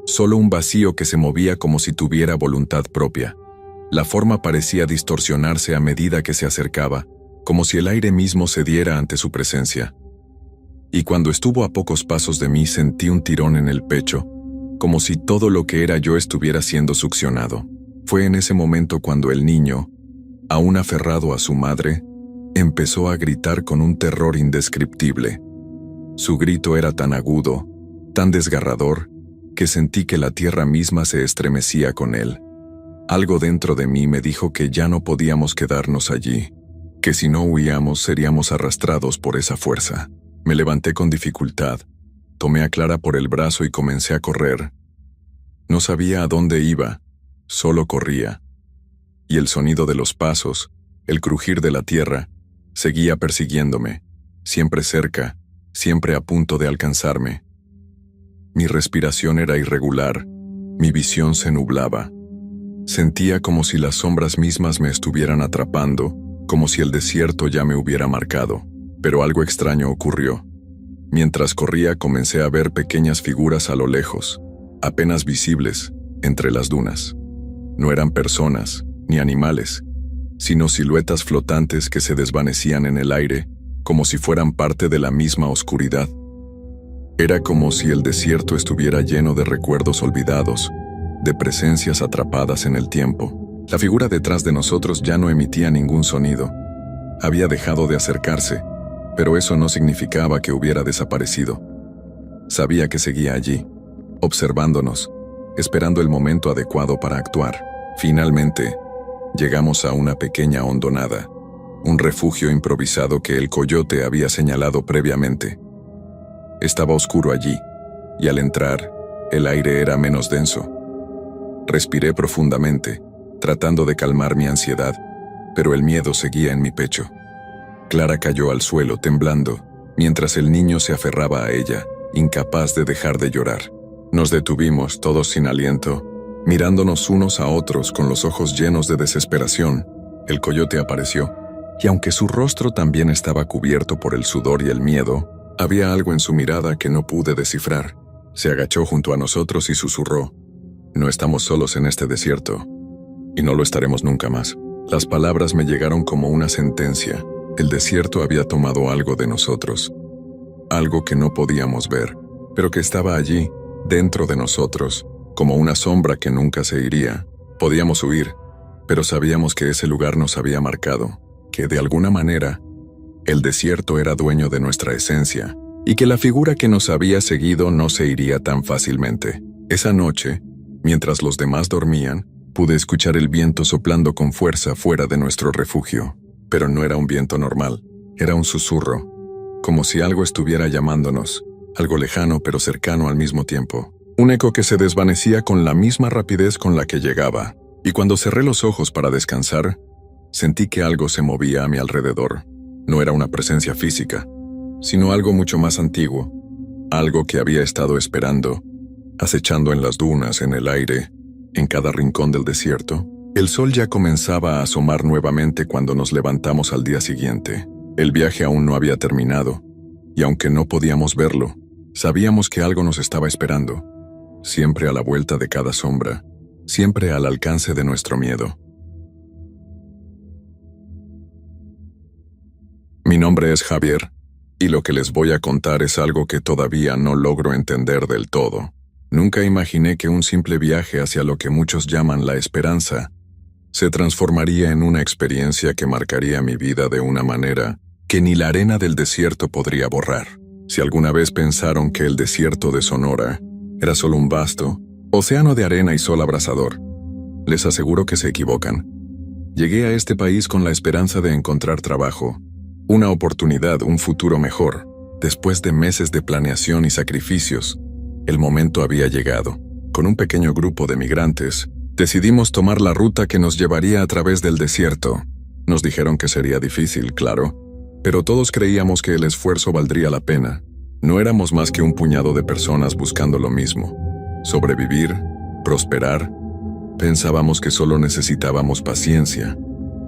Solo un vacío que se movía como si tuviera voluntad propia. La forma parecía distorsionarse a medida que se acercaba, como si el aire mismo cediera ante su presencia. Y cuando estuvo a pocos pasos de mí sentí un tirón en el pecho, como si todo lo que era yo estuviera siendo succionado. Fue en ese momento cuando el niño, aún aferrado a su madre, empezó a gritar con un terror indescriptible. Su grito era tan agudo, tan desgarrador, que sentí que la tierra misma se estremecía con él. Algo dentro de mí me dijo que ya no podíamos quedarnos allí, que si no huíamos seríamos arrastrados por esa fuerza. Me levanté con dificultad, tomé a Clara por el brazo y comencé a correr. No sabía a dónde iba, solo corría. Y el sonido de los pasos, el crujir de la tierra, seguía persiguiéndome, siempre cerca, siempre a punto de alcanzarme. Mi respiración era irregular, mi visión se nublaba. Sentía como si las sombras mismas me estuvieran atrapando, como si el desierto ya me hubiera marcado. Pero algo extraño ocurrió. Mientras corría comencé a ver pequeñas figuras a lo lejos, apenas visibles, entre las dunas. No eran personas, ni animales, sino siluetas flotantes que se desvanecían en el aire, como si fueran parte de la misma oscuridad. Era como si el desierto estuviera lleno de recuerdos olvidados, de presencias atrapadas en el tiempo. La figura detrás de nosotros ya no emitía ningún sonido. Había dejado de acercarse, pero eso no significaba que hubiera desaparecido. Sabía que seguía allí, observándonos, esperando el momento adecuado para actuar. Finalmente, llegamos a una pequeña hondonada, un refugio improvisado que el coyote había señalado previamente. Estaba oscuro allí, y al entrar, el aire era menos denso. Respiré profundamente, tratando de calmar mi ansiedad, pero el miedo seguía en mi pecho. Clara cayó al suelo temblando, mientras el niño se aferraba a ella, incapaz de dejar de llorar. Nos detuvimos, todos sin aliento, mirándonos unos a otros con los ojos llenos de desesperación. El coyote apareció, y aunque su rostro también estaba cubierto por el sudor y el miedo, había algo en su mirada que no pude descifrar. Se agachó junto a nosotros y susurró: «No estamos solos en este desierto, y no lo estaremos nunca más». Las palabras me llegaron como una sentencia. El desierto había tomado algo de nosotros, algo que no podíamos ver, pero que estaba allí, dentro de nosotros, como una sombra que nunca se iría. Podíamos huir, pero sabíamos que ese lugar nos había marcado, que de alguna manera, el desierto era dueño de nuestra esencia, y que la figura que nos había seguido no se iría tan fácilmente. Esa noche, mientras los demás dormían, pude escuchar el viento soplando con fuerza fuera de nuestro refugio. Pero no era un viento normal, era un susurro, como si algo estuviera llamándonos, algo lejano pero cercano al mismo tiempo. Un eco que se desvanecía con la misma rapidez con la que llegaba, y cuando cerré los ojos para descansar, sentí que algo se movía a mi alrededor. No era una presencia física, sino algo mucho más antiguo, algo que había estado esperando, acechando en las dunas, en el aire, en cada rincón del desierto. El sol ya comenzaba a asomar nuevamente cuando nos levantamos al día siguiente. El viaje aún no había terminado, y aunque no podíamos verlo, sabíamos que algo nos estaba esperando, siempre a la vuelta de cada sombra, siempre al alcance de nuestro miedo. Mi nombre es Javier, y lo que les voy a contar es algo que todavía no logro entender del todo. Nunca imaginé que un simple viaje hacia lo que muchos llaman la esperanza se transformaría en una experiencia que marcaría mi vida de una manera que ni la arena del desierto podría borrar. Si alguna vez pensaron que el desierto de Sonora era solo un vasto océano de arena y sol abrasador, les aseguro que se equivocan. Llegué a este país con la esperanza de encontrar trabajo, una oportunidad, un futuro mejor. Después de meses de planeación y sacrificios, el momento había llegado. Con un pequeño grupo de migrantes, decidimos tomar la ruta que nos llevaría a través del desierto. Nos dijeron que sería difícil, claro, pero todos creíamos que el esfuerzo valdría la pena. No éramos más que un puñado de personas buscando lo mismo: sobrevivir, prosperar. Pensábamos que solo necesitábamos paciencia,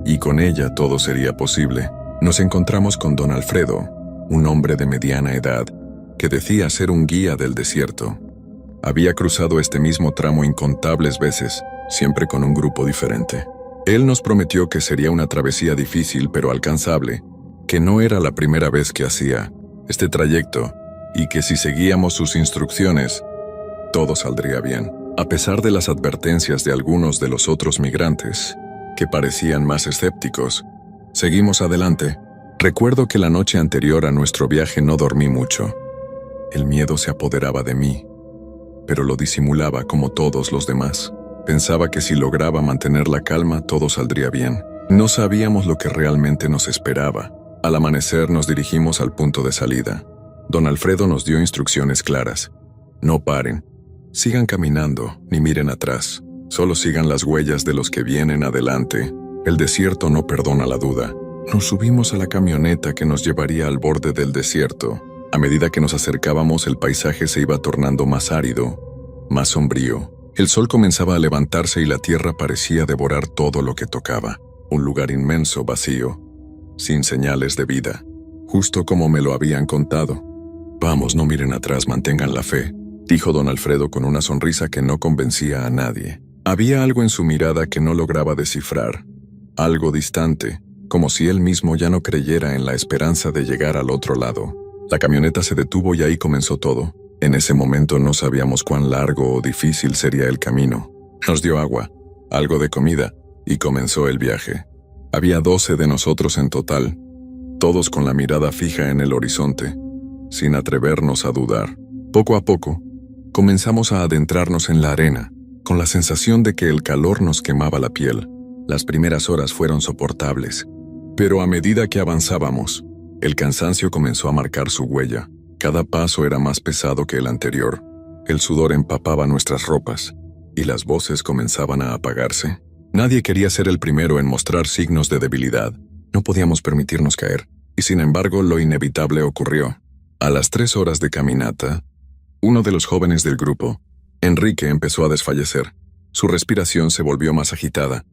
y con ella todo sería posible. Nos encontramos con don Alfredo, un hombre de mediana edad, que decía ser un guía del desierto. Había cruzado este mismo tramo incontables veces, siempre con un grupo diferente. Él nos prometió que sería una travesía difícil pero alcanzable, que no era la primera vez que hacía este trayecto, y que si seguíamos sus instrucciones, todo saldría bien. A pesar de las advertencias de algunos de los otros migrantes, que parecían más escépticos, seguimos adelante. Recuerdo que la noche anterior a nuestro viaje no dormí mucho. El miedo se apoderaba de mí, pero lo disimulaba como todos los demás. Pensaba que si lograba mantener la calma, todo saldría bien. No sabíamos lo que realmente nos esperaba. Al amanecer nos dirigimos al punto de salida. Don Alfredo nos dio instrucciones claras. No paren, sigan caminando, ni miren atrás. Solo sigan las huellas de los que vienen adelante. El desierto no perdona la duda. Nos subimos a la camioneta que nos llevaría al borde del desierto. A medida que nos acercábamos, el paisaje se iba tornando más árido, más sombrío. El sol comenzaba a levantarse y la tierra parecía devorar todo lo que tocaba. Un lugar inmenso, vacío, sin señales de vida, justo como me lo habían contado. «Vamos, no miren atrás, mantengan la fe», dijo don Alfredo con una sonrisa que no convencía a nadie. Había algo en su mirada que no lograba descifrar, algo distante, como si él mismo ya no creyera en la esperanza de llegar al otro lado. La camioneta se detuvo y ahí comenzó todo. En ese momento no sabíamos cuán largo o difícil sería el camino. Nos dio agua, algo de comida, y comenzó el viaje. Había 12 de nosotros en total, todos con la mirada fija en el horizonte, sin atrevernos a dudar. Poco a poco, comenzamos a adentrarnos en la arena, con la sensación de que el calor nos quemaba la piel. Las primeras horas fueron soportables, pero a medida que avanzábamos, el cansancio comenzó a marcar su huella. Cada paso era más pesado que el anterior. El sudor empapaba nuestras ropas, y las voces comenzaban a apagarse. Nadie quería ser el primero en mostrar signos de debilidad. No podíamos permitirnos caer, y sin embargo lo inevitable ocurrió. A las 3 horas de caminata, uno de los jóvenes del grupo, Enrique, empezó a desfallecer. Su respiración se volvió más agitada,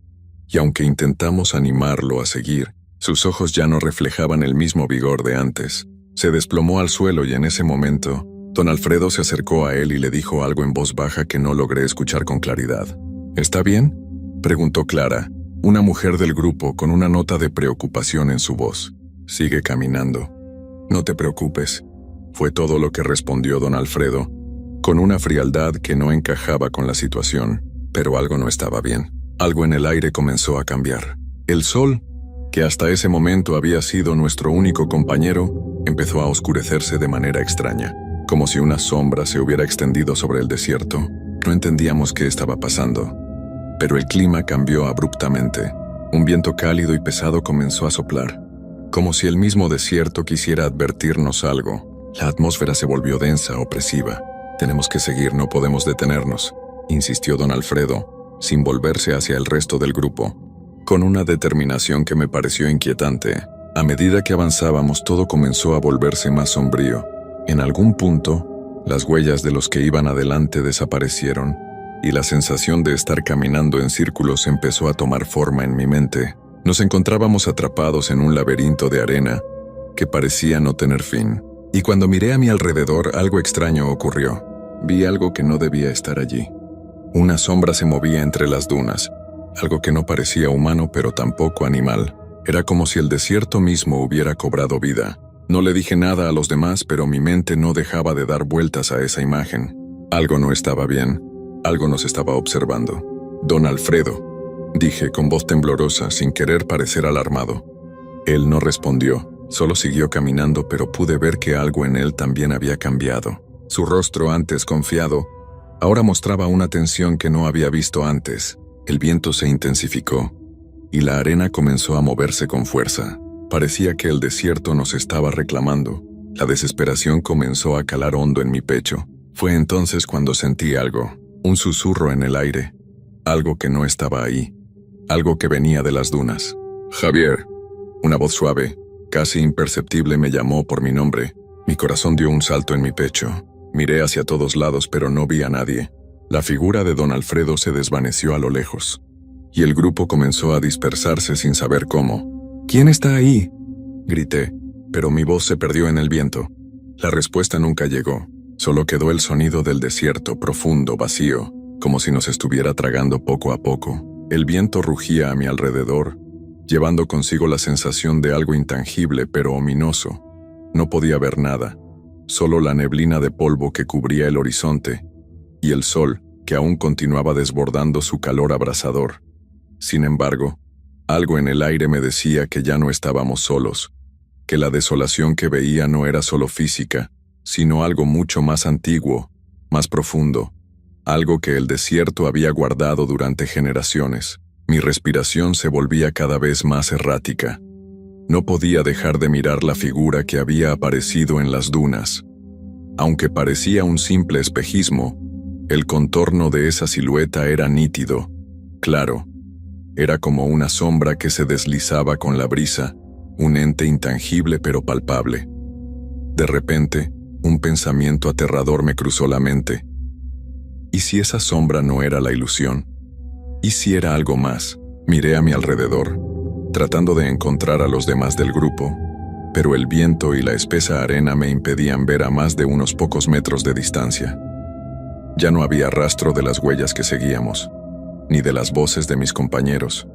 y aunque intentamos animarlo a seguir, sus ojos ya no reflejaban el mismo vigor de antes. Se desplomó al suelo y en ese momento, don Alfredo se acercó a él y le dijo algo en voz baja que no logré escuchar con claridad. «¿Está bien?», preguntó Clara, una mujer del grupo con una nota de preocupación en su voz. «Sigue caminando. No te preocupes», fue todo lo que respondió don Alfredo, con una frialdad que no encajaba con la situación. Pero algo no estaba bien. Algo en el aire comenzó a cambiar. El sol, que hasta ese momento había sido nuestro único compañero, empezó a oscurecerse de manera extraña, como si una sombra se hubiera extendido sobre el desierto. No entendíamos qué estaba pasando, pero el clima cambió abruptamente. Un viento cálido y pesado comenzó a soplar, como si el mismo desierto quisiera advertirnos algo. La atmósfera se volvió densa, opresiva. «Tenemos que seguir, no podemos detenernos», insistió don Alfredo, sin volverse hacia el resto del grupo, con una determinación que me pareció inquietante. A medida que avanzábamos, todo comenzó a volverse más sombrío. En algún punto, las huellas de los que iban adelante desaparecieron, y la sensación de estar caminando en círculos empezó a tomar forma en mi mente. Nos encontrábamos atrapados en un laberinto de arena que parecía no tener fin. Y cuando miré a mi alrededor, algo extraño ocurrió. Vi algo que no debía estar allí. Una sombra se movía entre las dunas, algo que no parecía humano pero tampoco animal. Era como si el desierto mismo hubiera cobrado vida. No le dije nada a los demás, pero mi mente no dejaba de dar vueltas a esa imagen. Algo no estaba bien, algo nos estaba observando. «Don Alfredo», dije con voz temblorosa, sin querer parecer alarmado. Él no respondió, solo siguió caminando, pero pude ver que algo en él también había cambiado. Su rostro, antes confiado, ahora mostraba una tensión que no había visto antes. El viento se intensificó, y la arena comenzó a moverse con fuerza. Parecía que el desierto nos estaba reclamando. La desesperación comenzó a calar hondo en mi pecho. Fue entonces cuando sentí algo, un susurro en el aire, algo que no estaba ahí, algo que venía de las dunas. «Javier», una voz suave, casi imperceptible, me llamó por mi nombre. Mi corazón dio un salto en mi pecho. Miré hacia todos lados, pero no vi a nadie. La figura de don Alfredo se desvaneció a lo lejos, y el grupo comenzó a dispersarse sin saber cómo. «¿Quién está ahí?», grité, pero mi voz se perdió en el viento. La respuesta nunca llegó. Solo quedó el sonido del desierto, profundo, vacío, como si nos estuviera tragando poco a poco. El viento rugía a mi alrededor, llevando consigo la sensación de algo intangible pero ominoso. No podía ver nada, solo la neblina de polvo que cubría el horizonte, y el sol, que aún continuaba desbordando su calor abrasador. Sin embargo, algo en el aire me decía que ya no estábamos solos, que la desolación que veía no era solo física, sino algo mucho más antiguo, más profundo, algo que el desierto había guardado durante generaciones. Mi respiración se volvía cada vez más errática. No podía dejar de mirar la figura que había aparecido en las dunas. Aunque parecía un simple espejismo, el contorno de esa silueta era nítido, claro. Era como una sombra que se deslizaba con la brisa, un ente intangible pero palpable. De repente, un pensamiento aterrador me cruzó la mente. ¿Y si esa sombra no era la ilusión? ¿Y si era algo más? Miré a mi alrededor, tratando de encontrar a los demás del grupo, pero el viento y la espesa arena me impedían ver a más de unos pocos metros de distancia. Ya no había rastro de las huellas que seguíamos, ni de las voces de mis compañeros.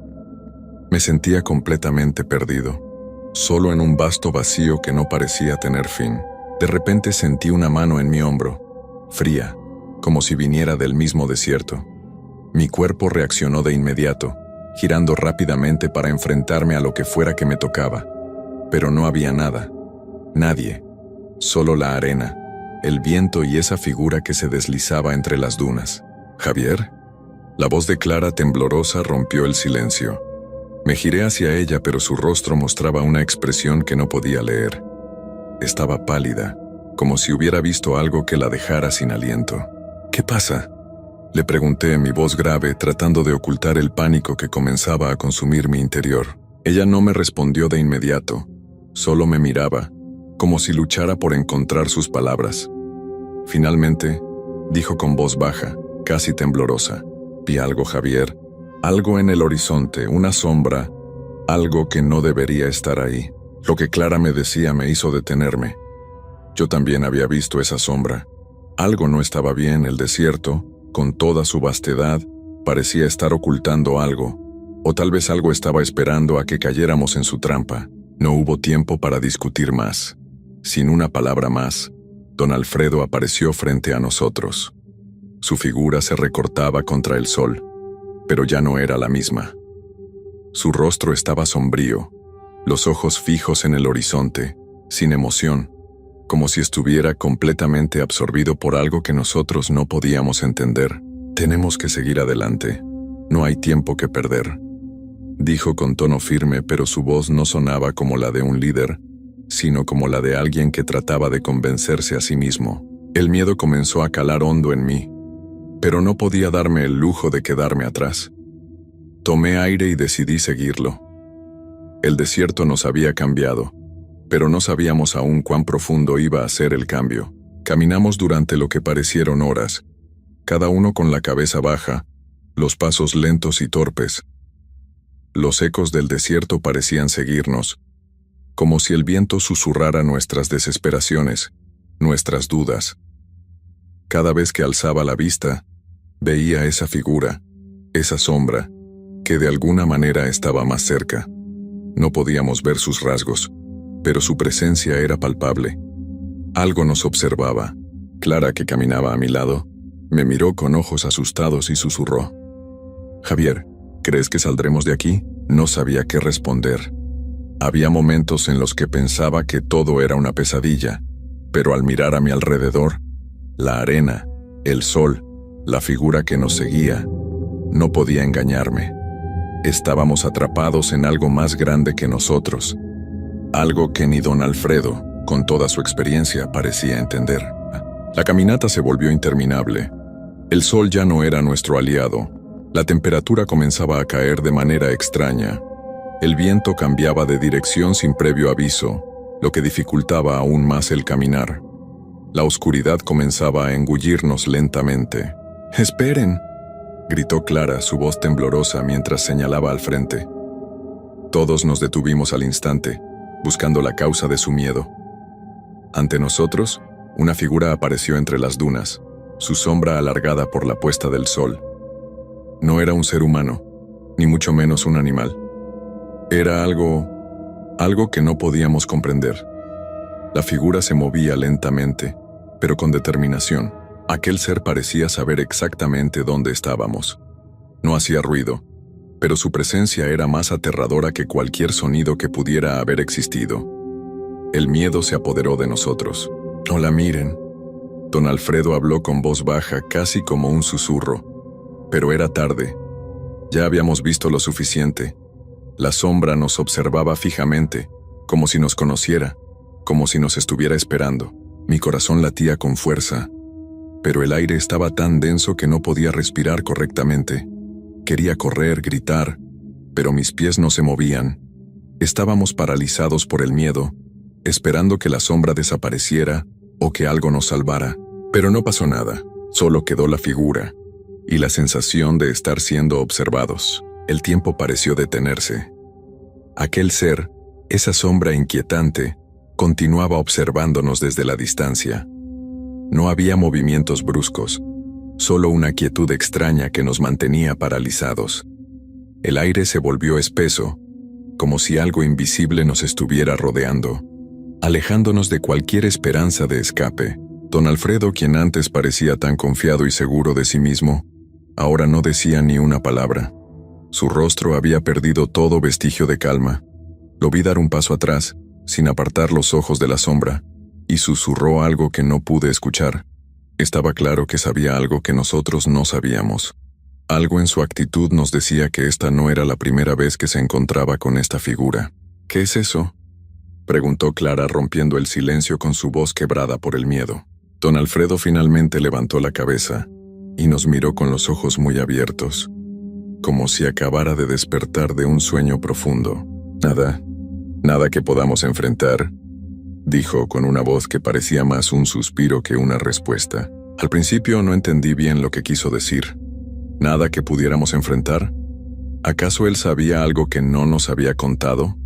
Me sentía completamente perdido, solo en un vasto vacío que no parecía tener fin. De repente sentí una mano en mi hombro, fría, como si viniera del mismo desierto. Mi cuerpo reaccionó de inmediato, girando rápidamente para enfrentarme a lo que fuera que me tocaba. Pero no había nada, nadie, solo la arena, el viento y esa figura que se deslizaba entre las dunas. ¿Javier? La voz de Clara temblorosa rompió el silencio. Me giré hacia ella, pero su rostro mostraba una expresión que no podía leer. Estaba pálida, como si hubiera visto algo que la dejara sin aliento. ¿Qué pasa?, le pregunté, mi voz grave, tratando de ocultar el pánico que comenzaba a consumir mi interior. Ella no me respondió de inmediato, solo me miraba, como si luchara por encontrar sus palabras. Finalmente, dijo con voz baja, casi temblorosa: «Vi algo, Javier, algo en el horizonte, una sombra, algo que no debería estar ahí». Lo que Clara me decía me hizo detenerme. Yo también había visto esa sombra. Algo no estaba bien, el desierto, con toda su vastedad, parecía estar ocultando algo, o tal vez algo estaba esperando a que cayéramos en su trampa. No hubo tiempo para discutir más. Sin una palabra más, don Alfredo apareció frente a nosotros. Su figura se recortaba contra el sol, pero ya no era la misma. Su rostro estaba sombrío, los ojos fijos en el horizonte, sin emoción, como si estuviera completamente absorbido por algo que nosotros no podíamos entender. «Tenemos que seguir adelante. No hay tiempo que perder», dijo con tono firme, pero su voz no sonaba como la de un líder, sino como la de alguien que trataba de convencerse a sí mismo. El miedo comenzó a calar hondo en mí, pero no podía darme el lujo de quedarme atrás. Tomé aire y decidí seguirlo. El desierto nos había cambiado, pero no sabíamos aún cuán profundo iba a ser el cambio. Caminamos durante lo que parecieron horas, cada uno con la cabeza baja, los pasos lentos y torpes. Los ecos del desierto parecían seguirnos, como si el viento susurrara nuestras desesperaciones, nuestras dudas. Cada vez que alzaba la vista, veía esa figura, esa sombra, que de alguna manera estaba más cerca. No podíamos ver sus rasgos, pero su presencia era palpable. Algo nos observaba. Clara, que caminaba a mi lado, me miró con ojos asustados y susurró: «Javier, ¿crees que saldremos de aquí?». No sabía qué responder. Había momentos en los que pensaba que todo era una pesadilla, pero al mirar a mi alrededor, la arena, el sol, la figura que nos seguía, no podía engañarme. Estábamos atrapados en algo más grande que nosotros, algo que ni don Alfredo, con toda su experiencia, parecía entender. La caminata se volvió interminable. El sol ya no era nuestro aliado. La temperatura comenzaba a caer de manera extraña. El viento cambiaba de dirección sin previo aviso, lo que dificultaba aún más el caminar. La oscuridad comenzaba a engullirnos lentamente. «¡Esperen!», gritó Clara, su voz temblorosa mientras señalaba al frente. Todos nos detuvimos al instante, buscando la causa de su miedo. Ante nosotros, una figura apareció entre las dunas, su sombra alargada por la puesta del sol. No era un ser humano, ni mucho menos un animal. Era algo que no podíamos comprender. La figura se movía lentamente, pero con determinación. Aquel ser parecía saber exactamente dónde estábamos. No hacía ruido, pero su presencia era más aterradora que cualquier sonido que pudiera haber existido. El miedo se apoderó de nosotros. «No la miren». Don Alfredo habló con voz baja, casi como un susurro. Pero era tarde. Ya habíamos visto lo suficiente. La sombra nos observaba fijamente, como si nos conociera, como si nos estuviera esperando. Mi corazón latía con fuerza, pero el aire estaba tan denso que no podía respirar correctamente. Quería correr, gritar, pero mis pies no se movían. Estábamos paralizados por el miedo, esperando que la sombra desapareciera o que algo nos salvara. Pero no pasó nada, solo quedó la figura y la sensación de estar siendo observados. El tiempo pareció detenerse. Aquel ser, esa sombra inquietante, continuaba observándonos desde la distancia. No había movimientos bruscos, solo una quietud extraña que nos mantenía paralizados. El aire se volvió espeso, como si algo invisible nos estuviera rodeando, alejándonos de cualquier esperanza de escape. Don Alfredo, quien antes parecía tan confiado y seguro de sí mismo, ahora no decía ni una palabra. Su rostro había perdido todo vestigio de calma. Lo vi dar un paso atrás, sin apartar los ojos de la sombra, y susurró algo que no pude escuchar. Estaba claro que sabía algo que nosotros no sabíamos. Algo en su actitud nos decía que esta no era la primera vez que se encontraba con esta figura. ¿Qué es eso?, preguntó Clara, rompiendo el silencio con su voz quebrada por el miedo. Don Alfredo finalmente levantó la cabeza y nos miró con los ojos muy abiertos, como si acabara de despertar de un sueño profundo. Nada que podamos enfrentar, dijo con una voz que parecía más un suspiro que una respuesta. Al principio no entendí bien lo que quiso decir. ¿Nada que pudiéramos enfrentar? ¿Acaso él sabía algo que no nos había contado?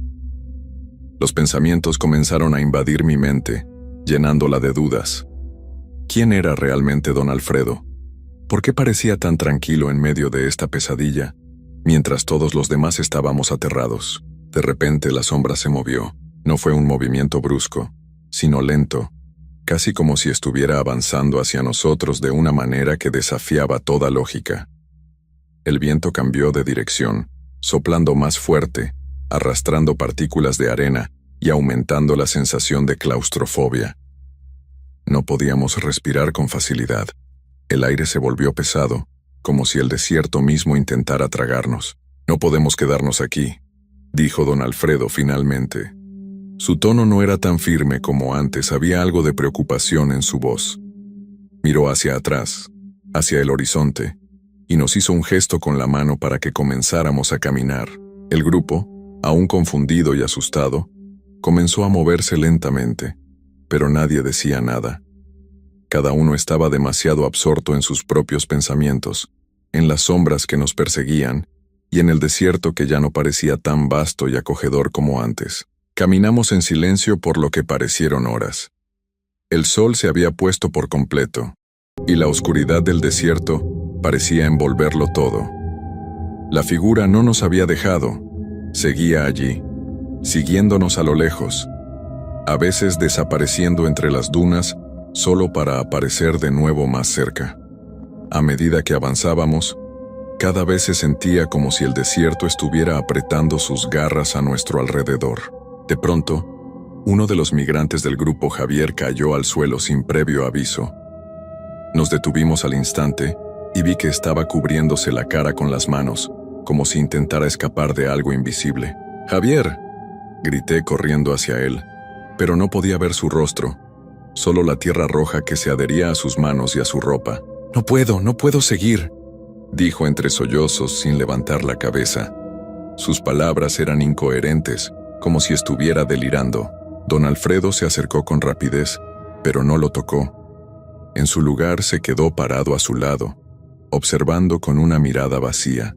Los pensamientos comenzaron a invadir mi mente, llenándola de dudas. ¿Quién era realmente don Alfredo? ¿Por qué parecía tan tranquilo en medio de esta pesadilla, mientras todos los demás estábamos aterrados? De repente la sombra se movió. No fue un movimiento brusco, sino lento, casi como si estuviera avanzando hacia nosotros de una manera que desafiaba toda lógica. El viento cambió de dirección, soplando más fuerte, arrastrando partículas de arena y aumentando la sensación de claustrofobia. No podíamos respirar con facilidad. El aire se volvió pesado, como si el desierto mismo intentara tragarnos. «No podemos quedarnos aquí», dijo don Alfredo finalmente. Su tono no era tan firme como antes, había algo de preocupación en su voz. Miró hacia atrás, hacia el horizonte, y nos hizo un gesto con la mano para que comenzáramos a caminar. El grupo, aún confundido y asustado, comenzó a moverse lentamente, pero nadie decía nada. Cada uno estaba demasiado absorto en sus propios pensamientos, en las sombras que nos perseguían y en el desierto que ya no parecía tan vasto y acogedor como antes. Caminamos en silencio por lo que parecieron horas. El sol se había puesto por completo, y la oscuridad del desierto parecía envolverlo todo. La figura no nos había dejado, seguía allí, siguiéndonos a lo lejos, a veces desapareciendo entre las dunas solo para aparecer de nuevo más cerca. A medida que avanzábamos, cada vez se sentía como si el desierto estuviera apretando sus garras a nuestro alrededor. De pronto, uno de los migrantes del grupo, Javier, cayó al suelo sin previo aviso. Nos detuvimos al instante y vi que estaba cubriéndose la cara con las manos, como si intentara escapar de algo invisible. «¡Javier!», grité corriendo hacia él, pero no podía ver su rostro, solo la tierra roja que se adhería a sus manos y a su ropa. No puedo seguir», dijo entre sollozos sin levantar la cabeza. Sus palabras eran incoherentes, como si estuviera delirando. Don Alfredo se acercó con rapidez, pero no lo tocó. En su lugar se quedó parado a su lado, observando con una mirada vacía.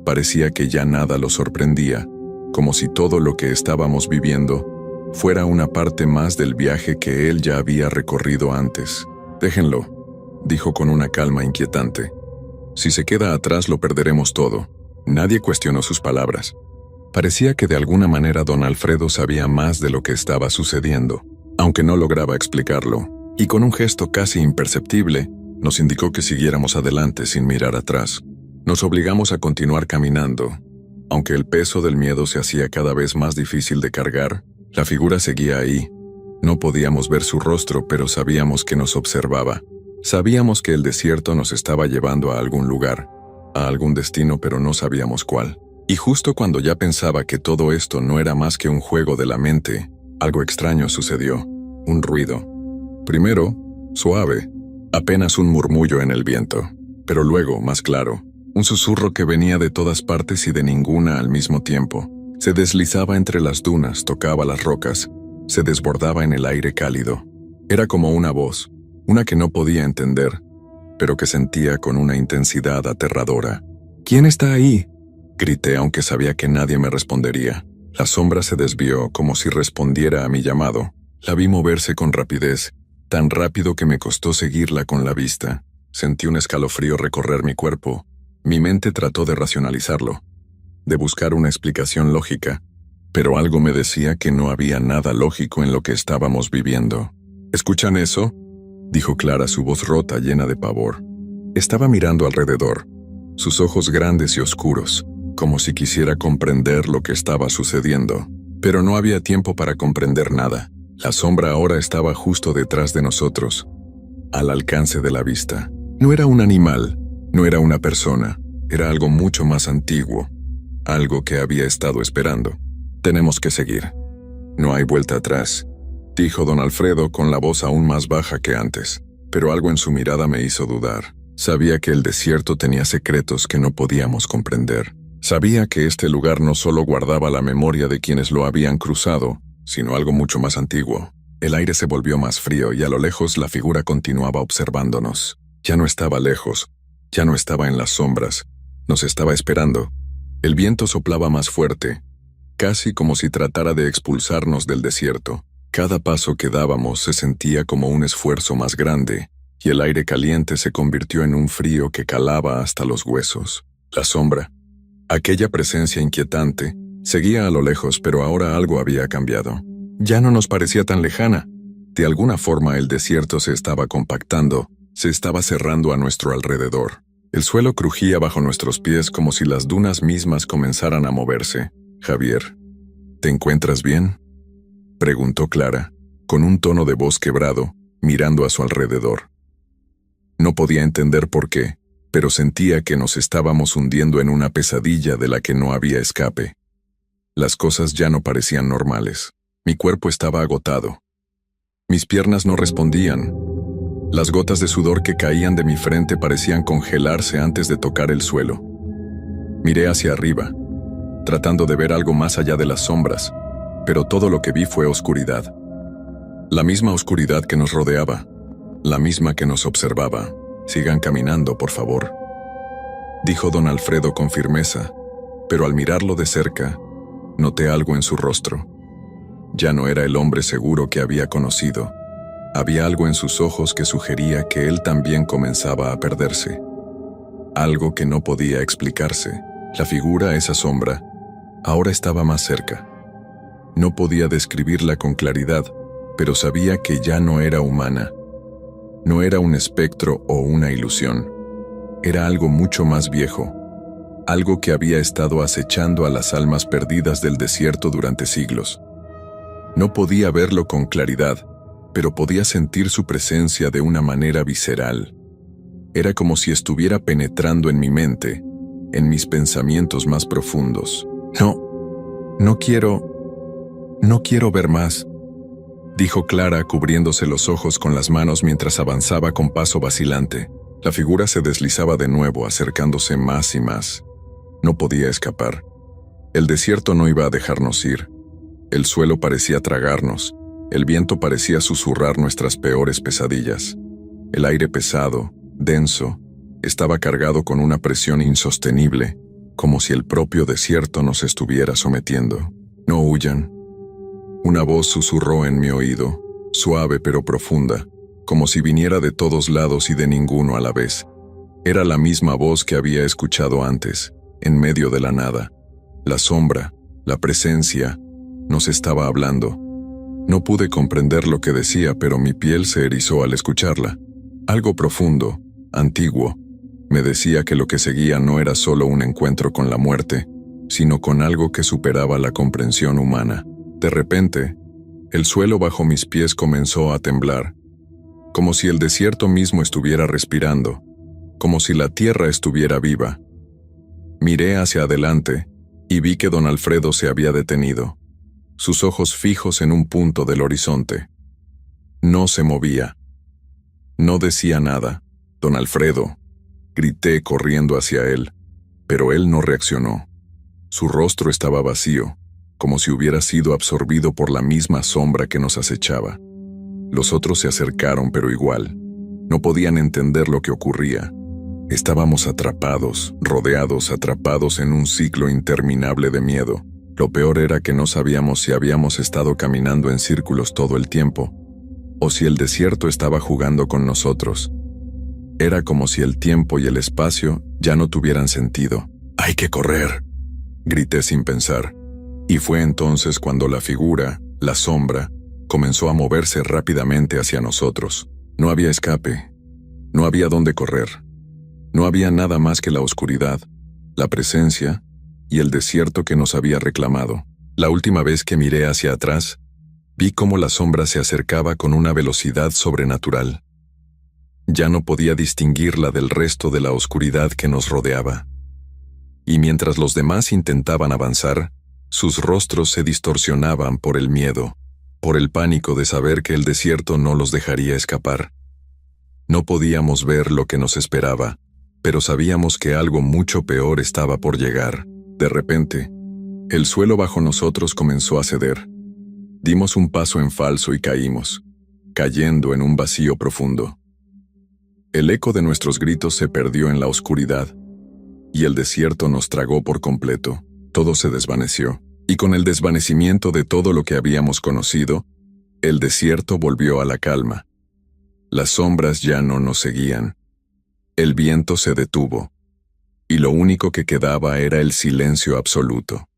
Parecía que ya nada lo sorprendía, como si todo lo que estábamos viviendo fuera una parte más del viaje que él ya había recorrido antes. «Déjenlo», dijo con una calma inquietante. «Si se queda atrás lo perderemos todo». Nadie cuestionó sus palabras. Parecía que de alguna manera don Alfredo sabía más de lo que estaba sucediendo, aunque no lograba explicarlo, y con un gesto casi imperceptible, nos indicó que siguiéramos adelante sin mirar atrás. Nos obligamos a continuar caminando. Aunque el peso del miedo se hacía cada vez más difícil de cargar, la figura seguía ahí. No podíamos ver su rostro, pero sabíamos que nos observaba. Sabíamos que el desierto nos estaba llevando a algún lugar, a algún destino, pero no sabíamos cuál. Y justo cuando ya pensaba que todo esto no era más que un juego de la mente, algo extraño sucedió. Un ruido. Primero, suave, apenas un murmullo en el viento, pero luego, más claro, un susurro que venía de todas partes y de ninguna al mismo tiempo. Se deslizaba entre las dunas, tocaba las rocas, se desbordaba en el aire cálido. Era como una voz, una que no podía entender, pero que sentía con una intensidad aterradora. «¿Quién está ahí?», grité, aunque sabía que nadie me respondería. La sombra se desvió como si respondiera a mi llamado. La vi moverse con rapidez, tan rápido que me costó seguirla con la vista. Sentí un escalofrío recorrer mi cuerpo. Mi mente trató de racionalizarlo, de buscar una explicación lógica, pero algo me decía que no había nada lógico en lo que estábamos viviendo. «¿Escuchan eso?», dijo Clara, su voz rota, llena de pavor. Estaba mirando alrededor, sus ojos grandes y oscuros, como si quisiera comprender lo que estaba sucediendo. Pero no había tiempo para comprender nada. La sombra ahora estaba justo detrás de nosotros, al alcance de la vista. No era un animal, no era una persona, era algo mucho más antiguo, algo que había estado esperando. «Tenemos que seguir. No hay vuelta atrás», dijo don Alfredo con la voz aún más baja que antes, pero algo en su mirada me hizo dudar. Sabía que el desierto tenía secretos que no podíamos comprender. Sabía que este lugar no solo guardaba la memoria de quienes lo habían cruzado, sino algo mucho más antiguo. El aire se volvió más frío y a lo lejos la figura continuaba observándonos. Ya no estaba lejos, ya no estaba en las sombras, nos estaba esperando. El viento soplaba más fuerte, casi como si tratara de expulsarnos del desierto. Cada paso que dábamos se sentía como un esfuerzo más grande, y el aire caliente se convirtió en un frío que calaba hasta los huesos. La sombra, aquella presencia inquietante, seguía a lo lejos, pero ahora algo había cambiado. Ya no nos parecía tan lejana. De alguna forma el desierto se estaba compactando, se estaba cerrando a nuestro alrededor. El suelo crujía bajo nuestros pies como si las dunas mismas comenzaran a moverse. «Javier, ¿te encuentras bien?», preguntó Clara, con un tono de voz quebrado, mirando a su alrededor. No podía entender por qué, pero sentía que nos estábamos hundiendo en una pesadilla de la que no había escape. Las cosas ya no parecían normales. Mi cuerpo estaba agotado. Mis piernas no respondían. Las gotas de sudor que caían de mi frente parecían congelarse antes de tocar el suelo. Miré hacia arriba, tratando de ver algo más allá de las sombras, pero todo lo que vi fue oscuridad. La misma oscuridad que nos rodeaba, la misma que nos observaba. «Sigan caminando, por favor», dijo don Alfredo con firmeza, pero al mirarlo de cerca, noté algo en su rostro. Ya no era el hombre seguro que había conocido. Había algo en sus ojos que sugería que él también comenzaba a perderse. Algo que no podía explicarse. La figura, esa sombra, ahora estaba más cerca. No podía describirla con claridad, pero sabía que ya no era humana. No era un espectro o una ilusión. Era algo mucho más viejo, algo que había estado acechando a las almas perdidas del desierto durante siglos. No podía verlo con claridad, pero podía sentir su presencia de una manera visceral. Era como si estuviera penetrando en mi mente, en mis pensamientos más profundos. No quiero ver más», dijo Clara, cubriéndose los ojos con las manos mientras avanzaba con paso vacilante. La figura se deslizaba de nuevo, acercándose más y más. No podía escapar. El desierto no iba a dejarnos ir. El suelo parecía tragarnos. El viento parecía susurrar nuestras peores pesadillas. El aire pesado, denso, estaba cargado con una presión insostenible, como si el propio desierto nos estuviera sometiendo. «No huyan». Una voz susurró en mi oído, suave pero profunda, como si viniera de todos lados y de ninguno a la vez. Era la misma voz que había escuchado antes, en medio de la nada. La sombra, la presencia, nos estaba hablando. No pude comprender lo que decía, pero mi piel se erizó al escucharla. Algo profundo, antiguo, me decía que lo que seguía no era solo un encuentro con la muerte, sino con algo que superaba la comprensión humana. De repente, el suelo bajo mis pies comenzó a temblar, como si el desierto mismo estuviera respirando, como si la tierra estuviera viva. Miré hacia adelante y vi que don Alfredo se había detenido, sus ojos fijos en un punto del horizonte. No se movía. No decía nada. «Don Alfredo», grité corriendo hacia él, pero él no reaccionó. Su rostro estaba vacío, como si hubiera sido absorbido por la misma sombra que nos acechaba. Los otros se acercaron, pero igual. No podían entender lo que ocurría. Estábamos atrapados, rodeados, atrapados en un ciclo interminable de miedo. Lo peor era que no sabíamos si habíamos estado caminando en círculos todo el tiempo, o si el desierto estaba jugando con nosotros. Era como si el tiempo y el espacio ya no tuvieran sentido. «¡Hay que correr!», grité sin pensar. Y fue entonces cuando la figura, la sombra, comenzó a moverse rápidamente hacia nosotros. No había escape. No había dónde correr. No había nada más que la oscuridad, la presencia y el desierto que nos había reclamado. La última vez que miré hacia atrás, vi cómo la sombra se acercaba con una velocidad sobrenatural. Ya no podía distinguirla del resto de la oscuridad que nos rodeaba. Y mientras los demás intentaban avanzar, sus rostros se distorsionaban por el miedo, por el pánico de saber que el desierto no los dejaría escapar. No podíamos ver lo que nos esperaba, pero sabíamos que algo mucho peor estaba por llegar. De repente, el suelo bajo nosotros comenzó a ceder. Dimos un paso en falso y caímos, cayendo en un vacío profundo. El eco de nuestros gritos se perdió en la oscuridad, y el desierto nos tragó por completo. Todo se desvaneció, y con el desvanecimiento de todo lo que habíamos conocido, el desierto volvió a la calma. Las sombras ya no nos seguían. El viento se detuvo, y lo único que quedaba era el silencio absoluto.